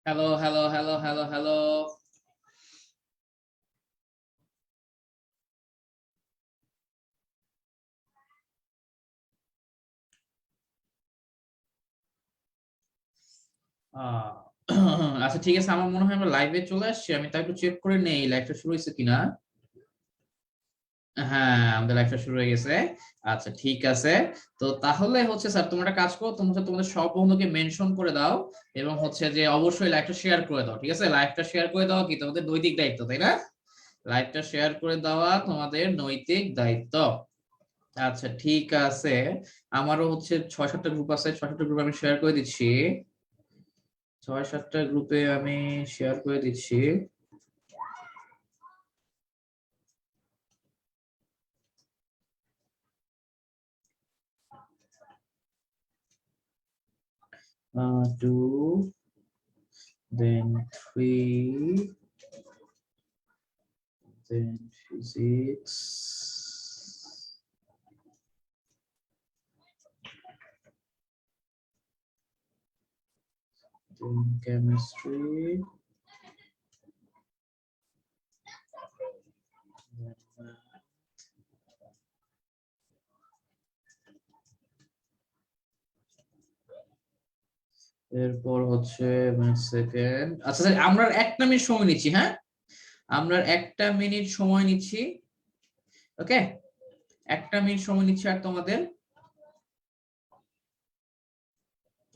Hello hello hello hello hello. আচ্ছা ঠিক আছে, আমার মনে হয় আমরা লাইভে চলে আসছি। আমি তাই একটু চেক করে নেই লাইভটা শুরু হয়েছে কিনা। হ্যাঁ, আমাদের লাইভটা শুরু হয়ে গেছে। আচ্ছা ঠিক আছে। তো তাহলে হচ্ছে স্যার, তোমরা একটা কাজ করো, তোমরা হচ্ছে তোমাদের সব বন্ধুকে মেনশন করে দাও এবং হচ্ছে যে অবশ্যই লাইভটা শেয়ার করে দাও। ঠিক আছে, লাইভটা শেয়ার করে দেওয়া কি তোমাদের নৈতিক দায়িত্ব, তাই না? লাইভটা শেয়ার করে দেওয়া তোমাদের নৈতিক দায়িত্ব। আচ্ছা ঠিক আছে। আমারও হচ্ছে 6-7টা গ্রুপ আছে, 6-7টা গ্রুপ আমি শেয়ার করে দিচ্ছি। 6-7টা গ্রুপে আমি শেয়ার করে দিচ্ছি। Two, then three, then physics, then chemistry, then এরপর হচ্ছে সেকেন্ড। আচ্ছা স্যার, আমরা 1 মিনিট সময় নিচ্ছি। হ্যাঁ, আমরা 1 মিনিট সময় নিচ্ছি। ওকে, 1 মিনিট সময় নিচ্ছি আর তোমাদের,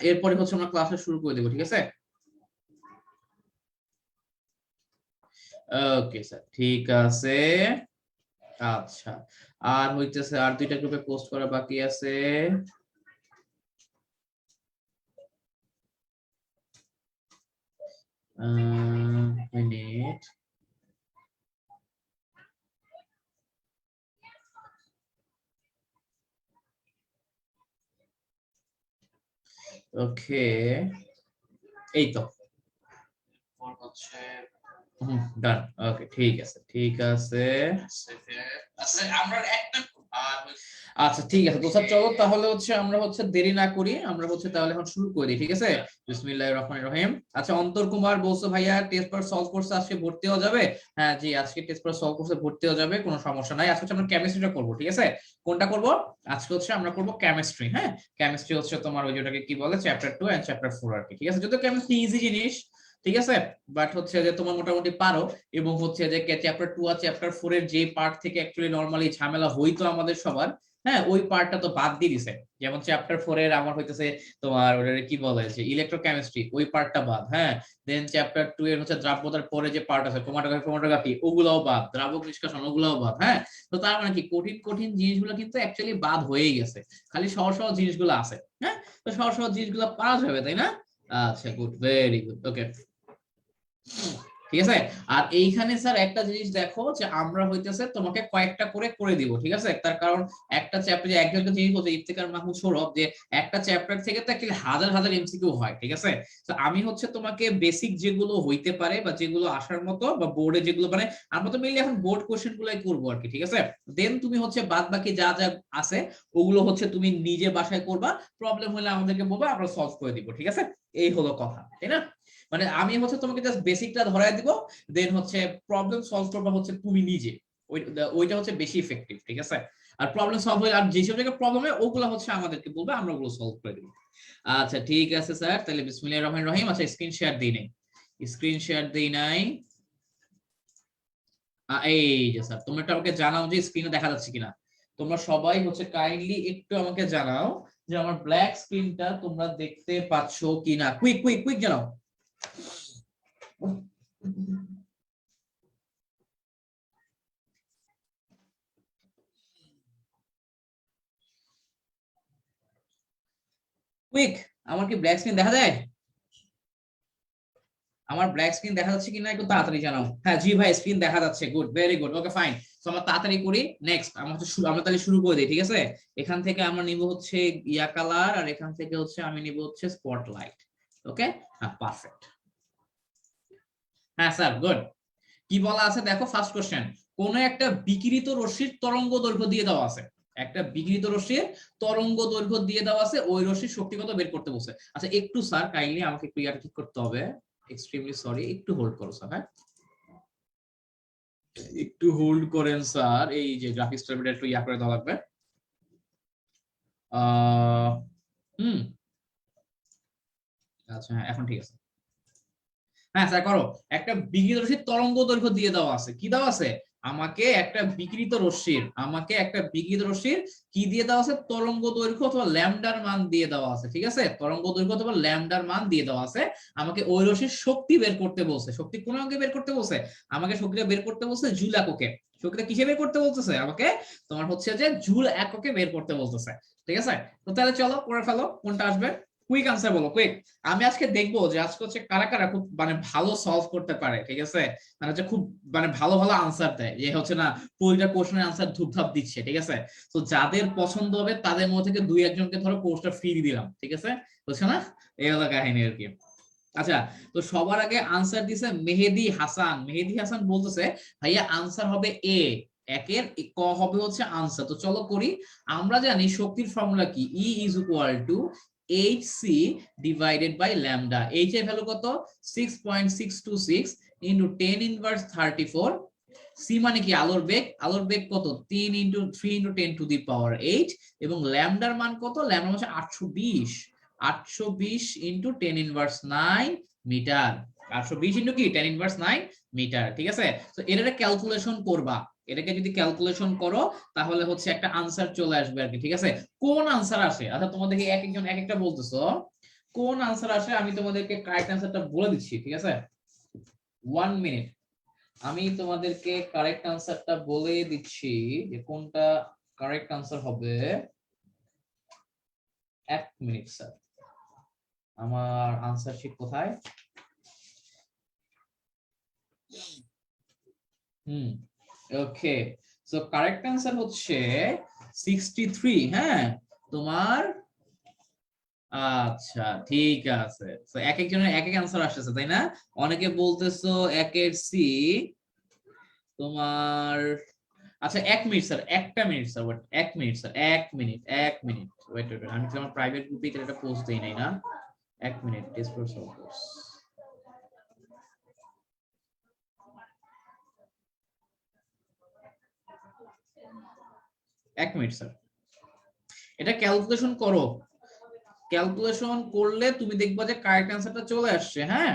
এরপরে হচ্ছে আমরা ক্লাসটা শুরু করে দেবো। ঠিক আছে, ওকে স্যার, ঠিক আছে। আচ্ছা, আর হইতেছে আর 2টা গ্রুপে পোস্ট করা বাকি আছে। মিনিট। ওকে, এই তো হচ্ছে ডান। ওকে ঠিক আছে, ঠিক আছে। আচ্ছা আমরা একটা আচ্ছা ঠিক আছে তো স্যার, চলো তাহলে হচ্ছে আমরা হচ্ছে দেরি না করি, আমরা হচ্ছে তাহলে এখন শুরু করে দিই। ঠিক আছে, বিসমিল্লাহির রহমানির রহিম। আচ্ছা, অন্তর কুমার বলছো ভাইয়া টেস্ট পেপার সলভ কোর্সে আজকে ভর্তি হওয়া যাবে? হ্যাঁ জি, আজকে টেস্ট পেপার সলভ কোর্সে ভর্তি হওয়া যাবে, কোনো সমস্যা নাই। আজকে হচ্ছে আমরা কেমিস্ট্রিটা করব। ঠিক আছে, কোনটা করব? আজকে হচ্ছে আমরা করব কেমিস্ট্রি। হ্যাঁ, কেমিস্ট্রি হচ্ছে তোমার ওই যেটাকে কি বলে চ্যাপ্টার 2 এন্ড চ্যাপ্টার 4 আর কি। ঠিক আছে, যদিও কেমিস্ট্রি ইজি জিনিস। ঠিক আছে, বাট হচ্ছে যে তোমার মোটামুটি পারো, এবং হচ্ছে যে চ্যাপ্টার 2 আর চ্যাপ্টার 4 এর যে পার্ট থেকে অ্যাকচুয়ালি নরমালি ঝামেলা হইতো আমাদের সবার, হ্যাঁ ওই পার্টটা তো বাদ দিয়ে দিছে। যেমন চ্যাপ্টার 4 এর আমার হইতেছে তোমার ওটা কি বলে যে ইলেকট্রোকেমিস্ট্রি, ওই পার্টটা বাদ। হ্যাঁ, দেন চ্যাপ্টার 2 এর হচ্ছে দ্রাব্যতার পরে যে পার্ট আছে ক্রোমাটোগ্রাফি ওগুলাও বাদ, দ্রাবক নিষ্কাশন ওগুলাও বাদ। হ্যাঁ, তো তার মানে কি কঠিন কঠিন জিনিসগুলো কিন্তু অ্যাকচুয়ালি বাদ হয়েই গেছে, খালি সহজ সহজ জিনিসগুলো আছে। হ্যাঁ, তো সহজ সহজ জিনিসগুলো পাওয়া যাবে, তাই না? আচ্ছা গুড, ভেরি গুড। ওকে, ঠিক আছে। আর এইখানে স্যার একটা জিনিস দেখো যে আমরা হইতেছে তোমাকে কয়েকটা করে করে দিব। ঠিক আছে, তার কারণ একটা চ্যাপ্টার যে একটা জিনিস বলছে ইফতেখার মাহমুদ সৌরভ, যে একটা চ্যাপ্টার থেকে তো অ্যাকচুয়ালি হাজার হাজার এমসিকিউ হয়। ঠিক আছে, তো আমি হচ্ছে তোমাকে বেসিক যেগুলো হইতে পারে বা যেগুলো আসার মতো বা বোর্ডে যেগুলো মানে আমরা তো মেইনলি এখন বোর্ড কোশ্চেন গুলাই করবো আর কি। ঠিক আছে, দেন তুমি হচ্ছে বাদ বাকি যা যা আছে ওগুলো হচ্ছে তুমি নিজে বাসায় করবা, প্রবলেম হলে আমাদেরকে বলবা, আমরা সলভ করে দিব। ঠিক আছে, এই হলো কথা, তাই না? মানে আমি হচ্ছে তোমাকে জাস্ট বেসিকটা ধরায় দিব, দেন হচ্ছে প্রবলেম সলভ করবা হচ্ছে তুমি নিজে। ওইটা হচ্ছে বেশি ইফেক্টিভ। ঠিক আছে, আর প্রবলেম সলভ হয়ে আর যেসব জায়গায় প্রবলেম হয় ওগুলো হচ্ছে আমাদেরকে বলবে, আমরা ওগুলো সলভ করে দিব। আচ্ছা ঠিক আছে স্যার, তাহলে বিসমিল্লাহির রহমানির রহিম। আচ্ছা স্ক্রিন শেয়ার দেই নাই, স্ক্রিন শেয়ার দেই নাই। এই যে স্যার, তোমরা একটু আমাকে জানাও যে স্ক্রিনে দেখা যাচ্ছে কিনা। তোমরা সবাই হচ্ছে কাইন্ডলি একটু আমাকে জানাও যে আমার ব্ল্যাক স্ক্রিনটা তোমরা দেখতে পাচ্ছ কিনা। কুইক কুইক কুইক জানাও। কুইক, আমার কি ব্ল্যাক স্ক্রিন দেখা যায়? আমার ব্ল্যাক স্ক্রিন দেখা যাচ্ছে কিনা একটু তাড়াতাড়ি জানাও। হ্যাঁ জি ভাই, স্ক্রিন দেখা যাচ্ছে, good, very good. Okay fine, তো আমরা তাড়াতাড়ি করি। নেক্সট আমরা হচ্ছে আমরা তাহলে শুরু করে দিই। ঠিক আছে, এখান থেকে আমরা নিব হচ্ছে ইয়া কালার, আর এখান থেকে হচ্ছে আমি নিব হচ্ছে স্পটলাইট। ওকে, হ্যাঁ পারফেক্ট। হ্যাঁ স্যার, গুড। কি বলা আছে দেখো, ফার্স্ট কোশ্চেন, কোন একটা বিকিরিত রশ্মির তরঙ্গ দৈর্ঘ্য দিয়ে দেওয়া আছে। একটা বিকিরিত রশ্মির তরঙ্গ দৈর্ঘ্য দিয়ে দেওয়া আছে, ওই রশ্মির শক্তি কত বের করতে বলছে। আচ্ছা একটু স্যার কাইন্ডলি আমাকে একটু ইয়াটা ঠিক করতে হবে, এক্সট্রিমলি সরি, একটু হোল্ড করো স্যার। হ্যাঁ, একটু হোল্ড করেন স্যার, এই যে গ্রাফিক্স টার্মিটা একটু ইয়া করে দেওয়া লাগবে। হুম, আচ্ছা হ্যাঁ এখন ঠিক আছে। হ্যাঁ স্যার করো। একটা বিকিরিত রশ্মির তরঙ্গ দৈর্ঘ্য দিয়ে দেওয়া আছে, কি দেওয়া আছে? আমাকে একটা বিকিরিত রশ্মির কি দিয়ে দেওয়া আছে? তরঙ্গ দৈর্ঘ্য অথবা ল্যামডার মান দিয়ে দেওয়া আছে, ঠিক আছে? তরঙ্গ দৈর্ঘ্য অথবা ল্যামডার মান দিয়ে দেওয়া আছে। আমাকে ওই রশ্মির শক্তি বের করতে বলছে। শক্তি কোন অঙ্কে বের করতে বলছে? আমাকে শক্তিটা বের করতে বলছে জুল এককে। শক্তিটা কিসে বের করতে বলতেছে? আমাকে তোমার হচ্ছে যে জুল এককে বের করতে বলতেছে, ঠিক আছে? তো তাহলে চলো করে ফেলো, কোনটা আসবে? কুইক আনসার বলো, কুইক। আমি আজকে দেখবো যে আজকে হচ্ছে কারা কারা খুব মানে ভালো সলভ করতে পারে, ঠিক আছে? মানে হচ্ছে খুব মানে ভালো ভালো আনসার দেয়, যে হচ্ছে না প্রতিটা কোশ্চেনের আনসার ধুপধাপ দিচ্ছে, ঠিক আছে? তো যাদের পছন্দ হবে তাদের মধ্যে থেকে দুই একজনকে ধরো কোর্সটা ফ্রি দিলাম, ঠিক আছে? বুঝছো না? এই হলো কাহিনী আর কি। আচ্ছা, তো সবার আগে আনসার দিছে মেহেদি হাসান। মেহেদি হাসান বলতেছে ভাইয়া আনসার হবে এ, একের ক হবে হচ্ছে আনসার। তো চলো করি। আমরা জানি শক্তির ফর্মুলা কি, E is equal to hc divided by lambda. H এর ভ্যালু কত? 6.626 ইনটু 10 ইনভার্স 34। সি মানে কি? আলোর বেগ। আলোর বেগ কত? 3 into 3 into 10 to the power 8। এবং ল্যামডার মান কত? ল্যামডা হচ্ছে 820। 820 ইনটু 10 ইনভার্স 9 মিটার। 820 ইনটু কি? 10 ইনভার্স 9 মিটার, ঠিক আছে? তো এটাকে ক্যালকুলেশন করবা। এটাকে যদি ক্যালকুলেশন করো তাহলে হচ্ছে একটা আনসার চলে আসবে আর কি, ঠিক আছে? কোন আনসার আসে? আচ্ছা তোমাদেরকে এক একজন এক একটা বলতেছো, কোন আনসার আসে আমি তোমাদেরকে কারেক্ট আনসারটা বলে দিচ্ছি, ঠিক আছে? 1 মিনিট, আমি তোমাদেরকে কারেক্ট আনসারটা বলে দিচ্ছি যে কোনটা কারেক্ট আনসার হবে। 1 মিনিট স্যার, আমার আনসার শিট কোথায়? ওকে, সো কারেক্ট আনসার হচ্ছে 63। হ্যাঁ তোমার, আচ্ছা ঠিক আছে। তো এক একজনের এক এক আনসার আসতেছে তাই না? অনেকে বলতেছো একের সি তোমার। আচ্ছা 1 মিনিট স্যার, একটা minute sir, wait 1 minute sir, 1 minute wait wait, আমি তো আমার প্রাইভেট গ্রুপে এটা পোস্ট দেই নাই না। 1 minute display course. 1 minute sir, এটা ক্যালকুলেশন করো। ক্যালকুলেশন করলে তুমি দেখবা যে কারেক্ট অ্যান্সারটা চলে আসছে। হ্যাঁ,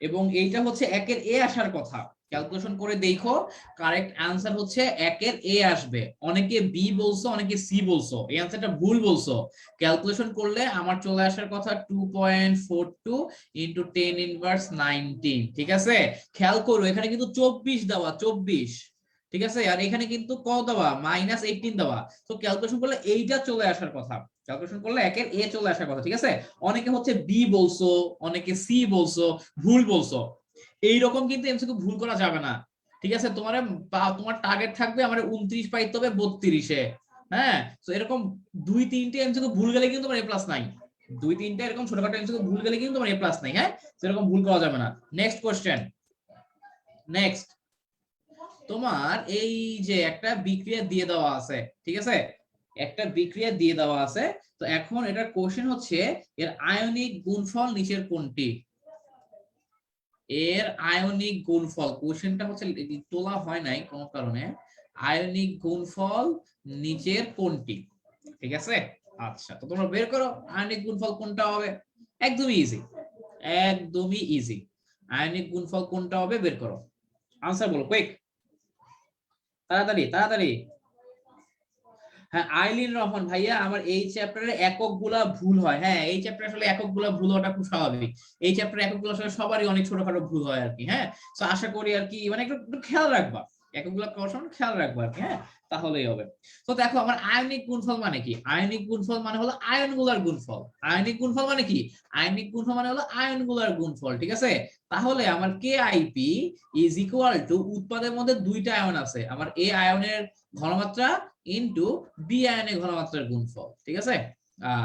এবং এইটা হচ্ছে একের এ আসার কথা। ক্যালকুলেশন করে দেখো, কারেক্ট অ্যান্সার হচ্ছে একের এ আসবে। অনেকে বি বলছো, অনেকে সি বলছো, এই অ্যান্সারটা ভুল বলছো। ক্যালকুলেশন করলে আমার চলে আসার কথা 2.42 ইনটু 10 ইনভার্স 19, ঠিক আছে? খেয়াল করো এখানে কিন্তু 24 দেওয়া, 24, ঠিক আছে? আর এখানে কিন্তু কত দেওয়া? -18 দেওয়া। তো ক্যালকুলেশন করলে এইটা চলে আসার কথা। ক্যালকুলেশন করলে একের এ চলে আসার কথা, ঠিক আছে? অনেকে হচ্ছে বি বলছো, অনেকে সি বলছো, ভুল বলছো। এইরকম কিন্তু এমসিকিউ ভুল করা যাবে না, ঠিক আছে? তোমার টার্গেট থাকবে আমার 29 পাইতে হবে 32-এ। হ্যাঁ, তো এরকম 2-3টে এমসিকিউ ভুল গেলে কিন্তু তোমার এ প্লাস নাই। 2-3টে এরকম ছোটখাটো এমসিকিউ ভুল গেলে কিন্তু তোমার এ প্লাস নাই। হ্যাঁ, সেরকম ভুল করা যাবে না। Next question, next. তোমার এই যে একটা বিক্রিয়া দিয়ে দেওয়া আছে, ঠিক আছে? একটা বিক্রিয়া দিয়ে দেওয়া আছে। তো এখন এটার কোশ্চেন হচ্ছে এর আয়নিক গুণফল নিচের কোনটি? এর আয়নিক গুণফল, কোশ্চেনটা হচ্ছে তোলা হয় নাই কোনো কারণে। আয়নিক গুণফল নিচের কোনটি, ঠিক আছে? আচ্ছা, তো তোমরা বের করো আয়নিক গুণফল কোনটা হবে। একদমই ইজি, একদমই ইজি। আয়নিক গুণফল কোনটা হবে বের করো, আনসার বলো কুইক, তাড়াতাড়ি তাড়াতাড়ি। হ্যাঁ আইলিন রহমান ভাইয়া, আমার এই চ্যাপ্টারে একক গুলা ভুল হয়। হ্যাঁ, এই চ্যাপ্টারে আসলে একক গুলা ভুল হওয়াটা খুব স্বাভাবিক। এই চ্যাপ্টারে একক গুলো আসলে সবারই অনেক ছোটখাটো ভুল হয় আর কি। হ্যাঁ, তো আশা করি আর কি মানে একটু একটু খেয়াল রাখবা, একক গুলা করার সময় খেয়াল রাখবা আর কি। হ্যাঁ, তাহলেই হবে। তো দেখো আমার আয়নিক গুণফল মানে কি? আয়নিক গুণফল মানে হলো আয়ন গুলার গুণফল। আয়নিক গুণফল মানে কি? আয়নিক গুণফল মানে হলো আয়ন গুলার গুণফল, ঠিক আছে? তাহলে আমার KIP ইজ ইকুয়াল টু, উৎপাদের মধ্যে দুইটা আয়ন আছে, আমার এ আয়নের ঘনমাত্রা ইনটু বি আয়নের ঘনমাত্রার গুণফল, ঠিক আছে?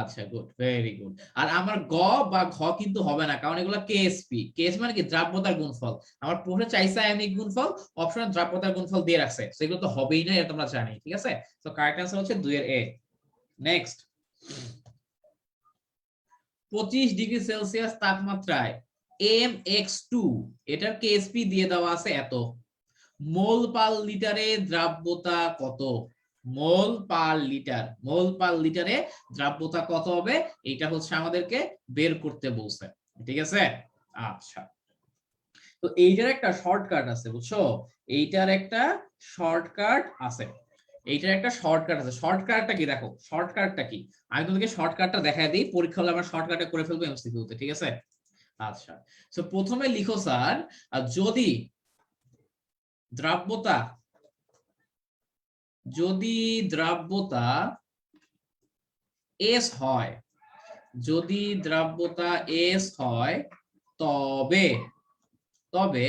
আচ্ছা গুড, ভেরি গুড। আর আমার গ বা ঘ কিন্তু হবে না, কারণ এগুলো কেএসপি। কেএসপি মানে কি? দ্রাব্যতার গুণফল। আমার প্রশ্নে চাইছে আয়নিক গুণফল, অপশনে দ্রাব্যতার গুণফল দিয়ে রাখছে, সেগুলো তো হবেই না, এটা তোমরা জানি, ঠিক আছে? তো কারেক্ট आंसर হচ্ছে 2 এর এ। নেক্সট, 25 ডিগ্রি সেলসিয়াস তাপমাত্রায় mx2 এটার কেএসপি দিয়ে দেওয়া আছে এত, মোল পার লিটারে দ্রাব্যতা কত, মোল পার লিটার, মোল পার লিটারে দ্রাব্যতা কত হবে, এটা হচ্ছে আমাদেরকে বের করতে বলছে, ঠিক আছে। আচ্ছা, তো এইটার একটা শর্টকাট আছে বুঝছো, এইটার একটা শর্টকাট আছে, এইটার একটা শর্টকাট আছে। শর্টকাটটা কি দেখো, শর্টকাটটা কি, আমি তোমাকে শর্টকাটটা দেখাই দিই, পরীক্ষা হলে আমরা শর্টকাটে করে ফেলবো এমসিকিউতে, ঠিক আছে। আচ্ছা, তো প্রথমে লিখো স্যার, যদি দ্রাব্যতা, যদি দ্রাব্যতা এস হয়, যদি দ্রাব্যতা এস হয়, তবে তবে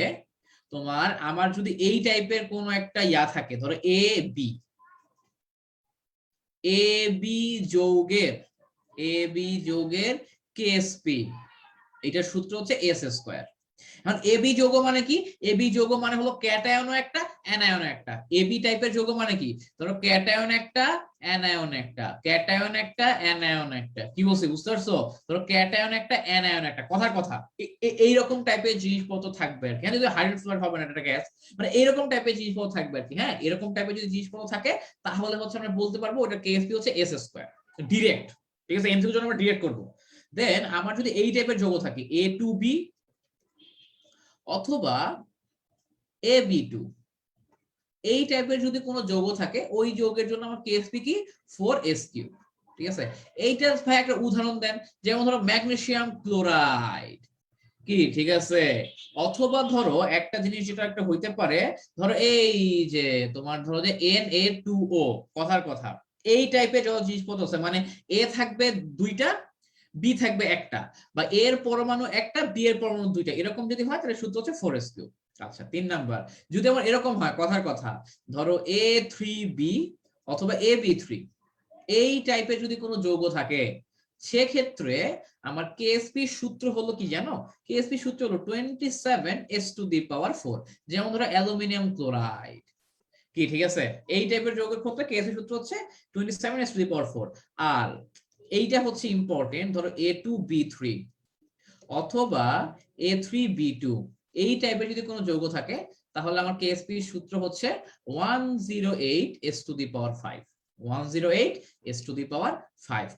তোমার আমার যদি এই টাইপের কোন একটা ইয়া থাকে, ধরো এ বি, এ বি যৌগের, এ বি যৌগের কেএসপি, এটার সূত্র হচ্ছে এস স্কয়ার। এখন এবি যৌগ মানে কি, এবি যৌগ মানে হলো ক্যাটায়ন একটা অ্যানায়ন একটা, এবি টাইপের যৌগ মানে কি, ধরো ক্যাটায়ন একটা অ্যানায়ন একটা, ক্যাটায়ন একটা অ্যানায়ন একটা, কি বলছি বুঝতে পারছো, ধরো ক্যাটায়ন একটা অ্যানায়ন একটা, কথার কথা এইরকম টাইপের জিনিসপত্র থাকবে আর কি, হ্যাঁ, যদি হাইড্রোজেন ফ্লোরাইড হবে না, এটা গ্যাস, মানে এইরকম টাইপের জিনিসপত্র থাকবে আর কি, হ্যাঁ, এরকম টাইপের যদি জিনিসপত্র থাকে তাহলে হচ্ছে আমরা বলতে পারবো ওটা কেএসপি হচ্ছে এস স্কয়ার, ডিরেক্ট, ঠিক আছে, এমসিকিউর জন্য আমরা ডিরেক্ট করবো। দেন আমার যদি এই টাইপের যৌগ থাকে এ টু বি অথবা এ বি টু, এই টাইপের যদি কোনো যৌগ থাকে ওই যৌগের জন্য আমার কেএসপি কি 4s3, ঠিক আছে। এইটা ভাই একটা উদাহরণ দেন, যেমন ধরো ম্যাগনেসিয়াম ক্লোরাইড, কি ঠিক আছে, অথবা ধরো একটা জিনিস যেটা একটা হইতে পারে, ধরো এই যে তোমার ধরো যে Na2O, কথার কথা, এই টাইপের যত জিনিসপত্র আছে, মানে এ থাকবে দুইটা, বি থাকবে একটা, বা এর পরমাণু একটা, বি এর পরমাণু দুইটা, এরকম যদি হয় তাহলে সূত্র হচ্ছে 4s3। আচ্ছা, 3 নাম্বার, যদি আমার এরকম হয়, কথার কথা, ধরো A3B অথবা AB3, এই টাইপের যদি কোনো যৌগ থাকে, সেক্ষেত্রে আমার কেএসপি সূত্র হলো কি জানো, কেএসপি সূত্র হলো 27s⁴, যেমন ধরো অ্যালুমিনিয়াম ক্লোরাইড, কি ঠিক আছে, এই টাইপের যৌগের ক্ষেত্রে কেএসপি সূত্র হচ্ছে 27s⁴। আর এইটা হচ্ছে ইম্পর্টেন্ট, ধরো A2B3 অথবা A3B2, এই টাইপের যদি কোনো যৌগ থাকে তাহলে আমার কেএসপি সূত্র হচ্ছে 108s⁵, 108s⁵।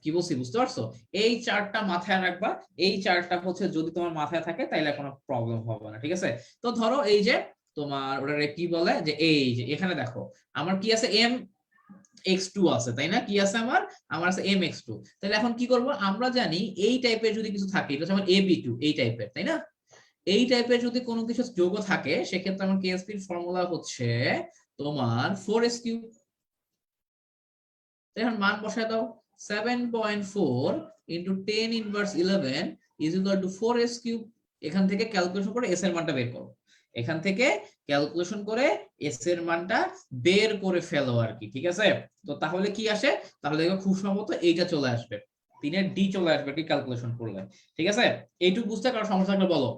কি বলছি বুঝতে পারছো, এই চারটা মাথায় রাখবা, এই চারটা হচ্ছে যদি তোমার মাথায় থাকে তাইলে কোনো প্রবলেম হবে না, ঠিক আছে। তো ধরো এই যে তোমার ওটা কি বলে, যে এই যে এখানে দেখো আমার কি আছে, mx2 আছে, তাই না, কি আছে আমার, আমার আছে mx2, তাহলে এখন কি করব, আমরা জানি এই টাইপের যদি কিছু থাকে, এটা হচ্ছে আমার ab2, এই টাইপের, তাই না, এই টাইপের যদি কোনো কিছু যৌগ থাকে সেক্ষেত্রে আমার কেএসপি এর ফর্মুলা হচ্ছে তোমার 4s3। এখন মান বসায় দাও, 7.4 into 10⁻11 is equal two 4s3। এখান থেকে ক্যালকুলেশন করে এস এর মানটা বের করো, এখান থেকে ক্যালকুলেশন করে এস এর মানটা বের করে ফেলো আর কি, ঠিক আছে। তো তাহলে কি আসে, তাহলে দেখো খুব সম্ভবত এইটা চলে আসবে, 3-এর ডি চলে আসবে কি ক্যালকুলেশন করলে, ঠিক আছে। এইটুকু বুঝতে কারো সমস্যা থাকলে বলো,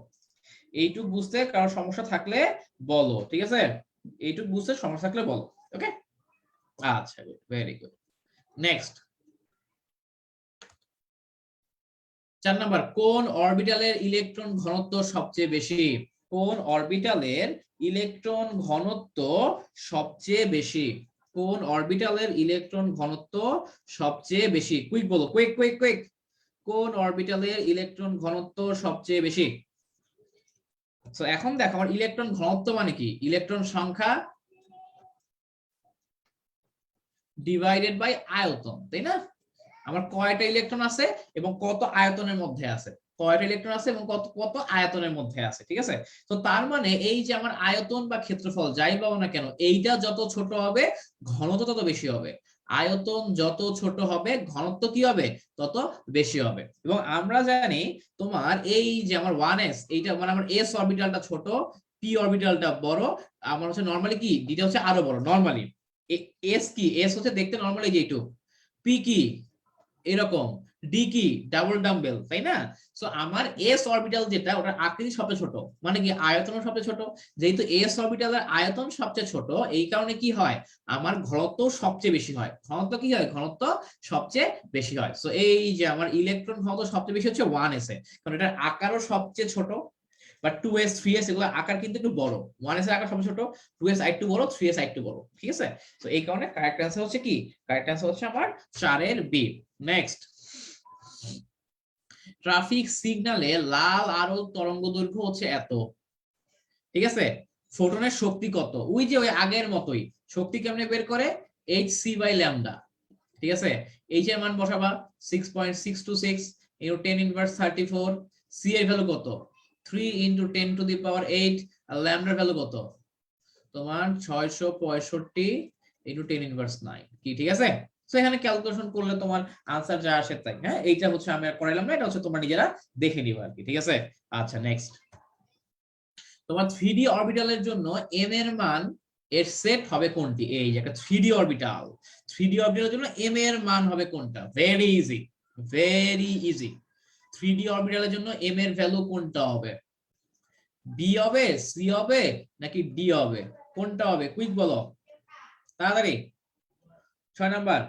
এইটুকু বুঝতে কারো সমস্যা থাকলে বলো, ঠিক আছে, এইটুকু বুঝতে সমস্যা থাকলে বলো, ওকে। আচ্ছা, ভেরি গুড। নেক্সট 4 নাম্বার, কোন অরবিটালের ইলেকট্রন ঘনত্ব সবচেয়ে বেশি, কোন অরবিটালের ইলেকট্রন ঘনত্ব সবচেয়ে বেশি, কোন অরবিটালের ইলেকট্রন ঘনত্ব সবচেয়ে বেশি, কুইক বলো, কুইক কুইক কুইক, কোন অরবিটালের ইলেকট্রন ঘনত্ব সবচেয়ে বেশি। তো এখন দেখো আমার ইলেকট্রন ঘনত্ব মানে কি, ইলেকট্রন সংখ্যা ডিভাইডেড বাই আয়তন, তাই না, আমার কয়টা ইলেকট্রন আছে এবং কত আয়তনের মধ্যে আছে, কয়টা ইলেকট্রন আছে এবং কত কত আয়তনের মধ্যে আছে, ঠিক আছে। তো তার মানে এই যে আমার আয়তন বা ক্ষেত্রফল যাই পাবো না কেন, এইটা যত ছোট হবে ঘনত্ব তত বেশি হবে, আয়তন যত ছোট হবে ঘনত্ব কি হবে তত বেশি হবে। এবং আমরা জানি তোমার এই যে আমার 1s, এইটা মানে আমার এস অরবিটালটা ছোট, পি অরবিটালটা বড়, আমার হচ্ছে নরমালি কি ডিটা হচ্ছে আরো বড়, নরমালি এস কি, এস হচ্ছে দেখতে নরমালি যে একটু, পি কি এরকম, ডি কি ডাবল ডাম্বেল, তাই না। সো আমার এস অরবিটাল যেটা, ওটার আকৃতি সবচেয়ে ছোট, মানে কি আয়তন সবচেয়ে ছোট, যেহেতু এস অরবিটালের আয়তন সবচেয়ে ছোট, এই কারণে কি হয় আমার ঘনত্ব সবচেয়ে বেশি হয়, ঘনত্ব কি হয়, ঘনত্ব সবচেয়ে বেশি হয়। সো এই যে আমার ইলেকট্রন ঘনত্ব সবচেয়ে বেশি হচ্ছে 1s এ, কারণ এটার আকারও সবচেয়ে ছোট, বাট 2s 3s এগুলো আকার কিন্তু একটু বড়, 1s এর আকার সবচেয়ে ছোট, 2s আরেকটু বড়, 3s আরেকটু বড়, ঠিক আছে। তো এই কারণে কারেক্ট অ্যান্সার হচ্ছে কি, কারেক্ট অ্যান্সার হচ্ছে আমার 4 এর বি। নেক্সট, ট্রাফিক সিগন্যালে লাল আলো তরঙ্গ দৈর্ঘ্য হচ্ছে এত, ঠিক আছে। ফোটনের শক্তি কত, ওই যে ওই আগের মতোই, শক্তি কেমনে বের করে, hc বাই ল্যামডা, ঠিক আছে। এইচ এর মান বসাবা 6.626 ইনটু 10 ইনভার্স 34, সি এর ভ্যালু কত 3 ইনটু 10 টু দি পাওয়ার 8, আর ল্যামডার ভ্যালু কত তোমার 665 ইনটু 10 ইনভার্স 9, কি ঠিক আছে। সো এখানে ক্যালকুলেশন করলে তোমার আনসার যা আসে তাই, হ্যাঁ এইটা হচ্ছে আমি আর করাইলাম না, এটা হচ্ছে তোমরা নিজেরা দেখে নিবা আর কি, ঠিক আছে। আচ্ছা নেক্সট, তোমার 3D অরবিটালের জন্য m এর মান এর সেট হবে কোনটি, এই যে একটা 3D অরবিটাল, 3D অরবিটালের জন্য m এর মান হবে কোনটা, very easy, very easy. 3D অরবিটালের জন্য m এর ভ্যালু কোনটা হবে, b হবে, c হবে নাকি d হবে, কোনটা হবে, কুইক বলো তাড়াতাড়ি। 6 নাম্বার,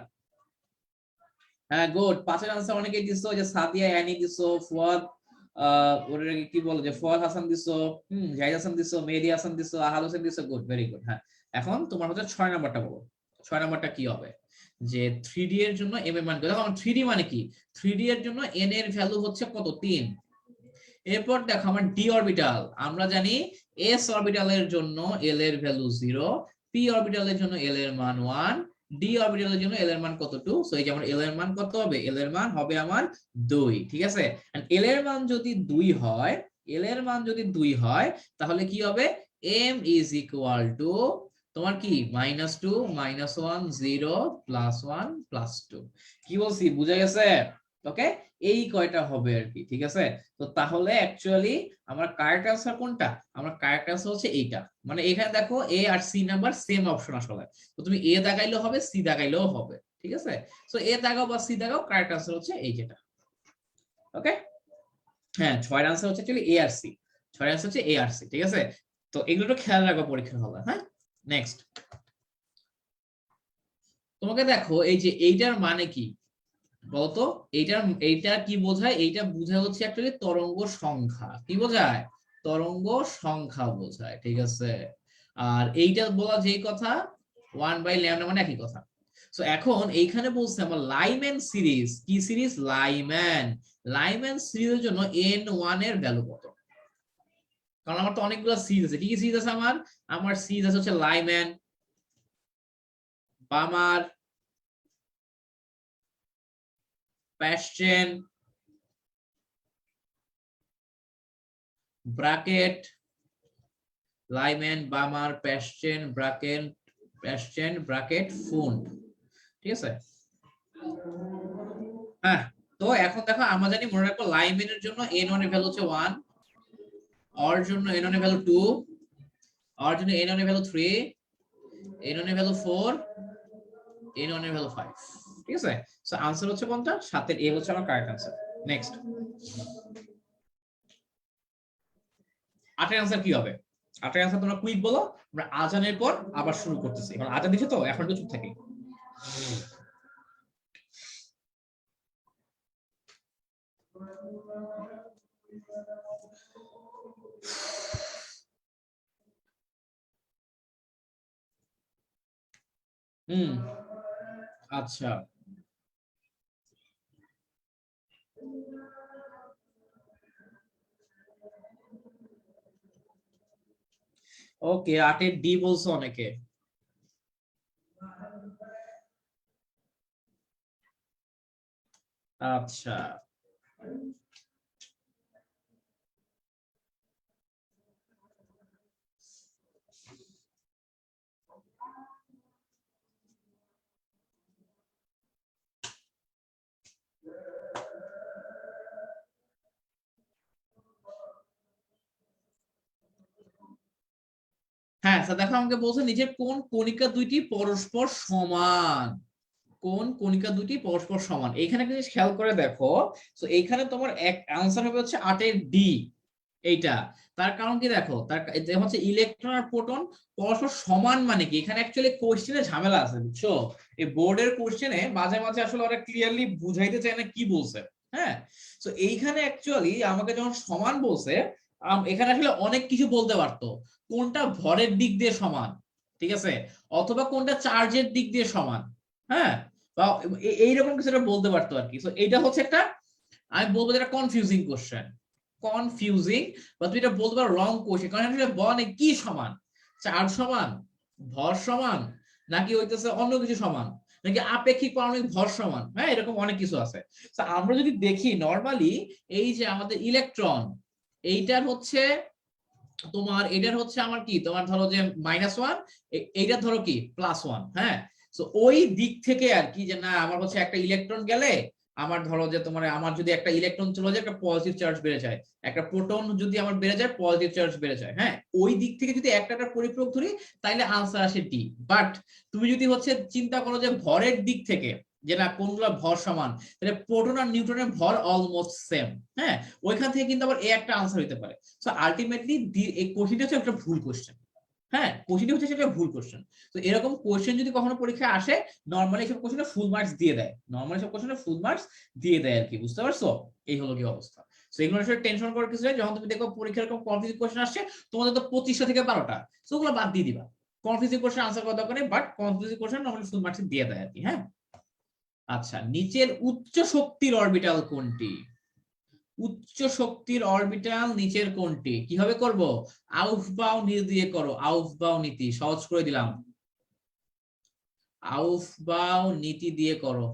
হ্যাঁ গুড, 5 এর আনসার অনেকেই দিছো, যে সাদিয়া, অ্যানি দিছো, ফুয়াদ, ওরে কি বলো যে ফুয়াদ হাসান দিছো, জাহিদ হাসান দিছো, মেহেদী হাসান দিছো, আহাল হোসেন দিছো, গুড, ভেরি গুড। হ্যাঁ এখন তোমার হচ্ছে 6 নাম্বারটা বলো, 6 নাম্বারটা কি হবে, যে 3D এর জন্য m এর মান কত, দেখো 3D মানে কি, 3D এর জন্য n এর ভ্যালু হচ্ছে কত 3। এরপর দেখো আমার d অরবিটাল, আমরা জানি s অরবিটালের জন্য l এর ভ্যালু 0, p অরবিটালের জন্য l এর মান 1, ডি অরবিটালের জন্য এল এর মান কত 2, সো এই যে আমার এল এর মান কত হবে, এল এর মান হবে আমার 2, ঠিক আছে। এল এর মান যদি 2 হয়, এল এর মান যদি 2 হয় তাহলে কি হবে, m ইজ ইকুয়াল টু তোমার কি -2 -1 0 +1 +2, কি বলছি বুঝা গেছে, ওকে। এই কয়টা হবে আর কি, ঠিক আছে। তো তাহলে অ্যাকচুয়ালি আমার কারেক্ট আনসার কোনটা, আমার কারেক্ট আনসার হচ্ছে এইটা, মানে এখানে দেখো এ আর সি নাম্বার সেম অপশন আসলে, তো তুমি এ দাগাইলেও হবে, সি দাগাইলেও হবে, ঠিক আছে। সো এ দাগাও বা সি দাগাও, কারেক্ট আনসার হচ্ছে এই যেটা, ওকে। হ্যাঁ 6 এর আনসার হচ্ছে অ্যাকচুয়ালি এ আর সি, 6 এর আনসার হচ্ছে এ আর সি, ঠিক আছে। তো এগুলো একটু খেয়াল রাখবা পরীক্ষার হলে, হ্যাঁ। নেক্সট, তোমাকে দেখো এই যে এইটার মানে কি বলতো, এইটা কি বোঝায়, এইটা বোঝায় হচ্ছে অ্যাকচুয়ালি তরঙ্গ সংখ্যা, কি বোঝায়, তরঙ্গ সংখ্যা বোঝায়, ঠিক আছে। আর এইটা বলা যেই কথা 1 বাই ল্যামডা মানে একই কথা। সো এখন এইখানে বলছে আমার লাইম্যান সিরিজ, কি সিরিজ, লাইম্যান সিরিজের জন্য n1 এর ভ্যালু কত, কারণ আমার তো অনেকগুলো সিরিজ আছে, কি কি সিরিজ আছে আমার, আমার সিরিজ আছে হচ্ছে লাইম্যান, বামার, প্যাশ্চেন, ব্রাকেট, লাইম্যান, বামার, প্যাশ্চেন ব্রাকেট ফুন্ড, ঠিক আছে। হ্যাঁ তো এখন দেখো আমরা জানি, মনে রাখবো লাইম্যানের জন্য n1 এর ভ্যালু হচ্ছে 1, অর জন্য n1 এর ভ্যালু 2, অর জন্য n1 এর ভ্যালু 3, n1 এর ভ্যালু 4, n1 এর ভ্যালু 5, ঠিক আছে। সো आंसर হচ্ছে কোনটা, 7 এর এ হচ্ছে আমার কারেক্ট आंसर। নেক্সট, 8 এর आंसर কি হবে, 8 এর आंसर তোমরা কুইক বলো, আমরা আজানের পর আবার শুরু করতেছি, এখন আজান দিছো তো এখন একটু চুপ থাকি। আচ্ছা ওকে, 8 এর ডি বলছো অনেকে, আচ্ছা হ্যাঁ স্যার দেখো আমাকে বলছে নিচের কোন কণিকা দুইটি পরস্পর সমান, কোন কণিকা দুটি পরস্পর সমান, এইখানে একটা জিনিস খেয়াল করে দেখো। তো এইখানে তোমার এক आंसर হবে হচ্ছে 8 এর ডি, এইটা তার কারণ কি দেখো, তার এটা হচ্ছে ইলেকট্রন আর প্রোটন পরস্পর সমান মানে কি, এখানে অ্যাকচুয়ালি কোশ্চেনে ঝামেলা আছে বুঝছো, এই বোর্ডের কোশ্চেনে মাঝে মাঝে আসলে ওরা ক্লিয়ারলি বুঝাইতে চায় না কি বলছে, হ্যাঁ। তো এইখানে অ্যাকচুয়ালি আমাকে যখন সমান বলছে, এখানে আসলে অনেক কিছু বলতে পারতো, কোনটা ভরের দিক দিয়ে সমান, ঠিক আছে, অথবা কোনটা চার্জের দিক দিয়ে সমান, হ্যাঁ, বা এইরকম কিছু একটা বলতে পারতো আর কি। তো এটা হচ্ছে একটা, আমি বলবো এটা কনফিউজিং কোশ্চেন, কনফিউজিং, বা তুমি এটা বলতে পারো রং কোশ্চেন, কারণ আসলে বনে কি সমান, চার্জ সমান, ভর সমান, নাকি হইতেছে অন্য কিছু সমান, নাকি আপেক্ষিক পারমাণবিক ভর সমান, হ্যাঁ, এরকম অনেক কিছু আছে। তো আমরা যদি দেখি নরমালি, এই যে আমাদের ইলেকট্রন, এইটার হচ্ছে তোমার, এটার হচ্ছে আমার কি, তোমার ধরো যে -1, এইটা ধরো কি +1, হ্যাঁ। তো ওই দিক থেকে আর কি, যে না আমার হচ্ছে একটা ইলেকট্রন গেলে, আমার ধরো যে তোমার, আমার যদি একটা ইলেকট্রন চলে যায়, একটা পজিটিভ চার্জ বেড়ে যায়, একটা প্রোটন যদি আমার বেড়ে যায়, পজিটিভ চার্জ বেড়ে যায়, হ্যাঁ, ওই দিক থেকে যদি একটা পরিপূরক ধরি, তাইলে আনসার আসে ডি। বাট তুমি যদি হচ্ছে চিন্তা করো যে ভরের দিক থেকে, যে না কোনগুলা ভর সমান, তাহলে প্রোটন আর নিউট্রনের ভর অলমোস্ট সেম, হ্যাঁ, ওইখান থেকে কিন্তু আবার এ একটা আনসার হইতে পারে। সো আলটিমেটলি এই কোশ্চেনটা হচ্ছে একটা ভুল কোশ্চেন, হ্যাঁ, কোশ্চেনটা হচ্ছে সেটা ভুল কোশ্চেন। তো এরকম কোশ্চেন যদি কখনো পরীক্ষায় আসে, নরমালি সব কোশ্চেনে ফুল মার্কস দিয়ে দেয়, নরমালি সব কোশ্চেনে ফুল মার্কস দিয়ে দেয় আর কি, বুঝতে পারছো? এই হলো কি অবস্থা। তো এগুলো আসলে টেনশন করার কিছু নেই, যখন তুমি দেখো পরীক্ষার এরকম কনফিউজিং কোশ্চেন আসছে, তোমাদের তো 25টা থেকে 12টা, তো ওগুলো বাদ দিয়ে দিবা, কনফিউজিং কোশ্চেন আনসার করা দরকার নেই, but confusing question normally full marks দিয়ে দেয় আর কি, হ্যাঁ। আচ্ছা, নিচের উচ্চ শক্তির অরবিটাল কোনটি? উচ্চ শক্তির অরবিটাল নিচের কোনটি? কিভাবে করব? আউফবাউ নীতি দিয়ে করো, আউফবাউ নীতি, সহজ করে দিলাম, আউফবাউ নীতি দিয়ে করো,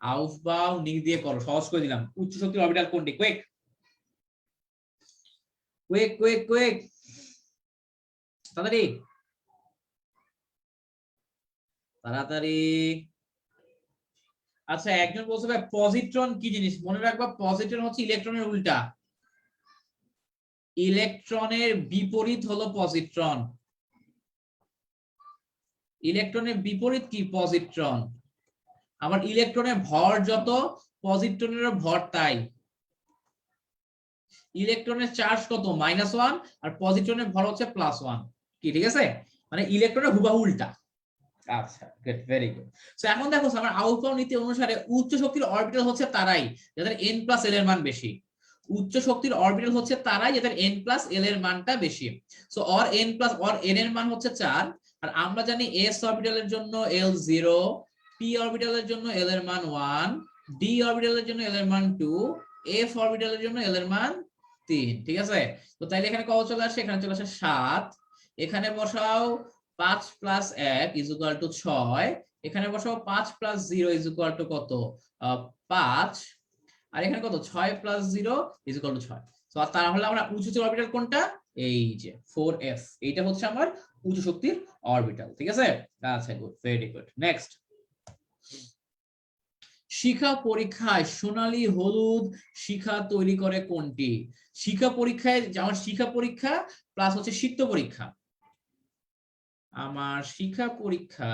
আউফবাউ নীতি দিয়ে করো, সহজ করে দিলাম। উচ্চ শক্তির অরবিটাল কোনটি? কুইক কুইক কুইক কুইক, তাড়াতাড়ি তাড়াতাড়ি। আচ্ছা, একজন বলছে ভাই পজিট্রন কি জিনিস, মনে রাখবা পজিট্রন হচ্ছে ইলেকট্রনের উল্টা, ইলেকট্রনের বিপরীত হলো পজিট্রন, ইলেকট্রনের বিপরীত কি? পজিট্রন। আমার ইলেকট্রনের ভর যত, পজিট্রনেরও ভর তাই। ইলেকট্রনের চার্জ কত? -1, আর পজিট্রনের ভর হচ্ছে +1, কি ঠিক আছে? মানে ইলেকট্রনের হুবহু উল্টা। আচ্ছা, গুড, ভেরি গুড। সো এখন দেখো আমার আউটবাউ নীতি অনুসারে উচ্চ শক্তির অরবিটাল হচ্ছে তারাই যাদের n+l এর মান বেশি, উচ্চ শক্তির অরবিটাল হচ্ছে তারাই যাদের n+l এর মানটা বেশি। সো অর n এর মান হচ্ছে 4, আর আমরা জানি s অরবিটালের জন্য l0, p অরবিটালের জন্য l এর মান 1, d অরবিটালের জন্য l এর মান 2, f অরবিটালের জন্য l এর মান 3, ঠিক আছে? তো তাইলে এখানে কত চলে আসে? এখানে চলে আসে 7, এখানে বসাও 5 + 1 = 6, এখানে বসাও 5 + 0 = কত? 5, আর এখানে কত? 6 + 0 = 6। তো তাহলে আমরা উচ্চ শক্তির অরবিটাল কোনটা? এই যে 4f, এইটা হচ্ছে আমার উচ্চ শক্তির অরবিটাল, ঠিক আছে? আচ্ছা, গুড, ভেরি গুড। নেক্সট, শিখা পরীক্ষায় সোনালী হলুদ শিখা তৈরি করে কোনটি? শিখা পরীক্ষায়, আমার শিখা পরীক্ষা প্লাস হচ্ছে সিক্ত পরীক্ষা, আমার শিখা পরীক্ষা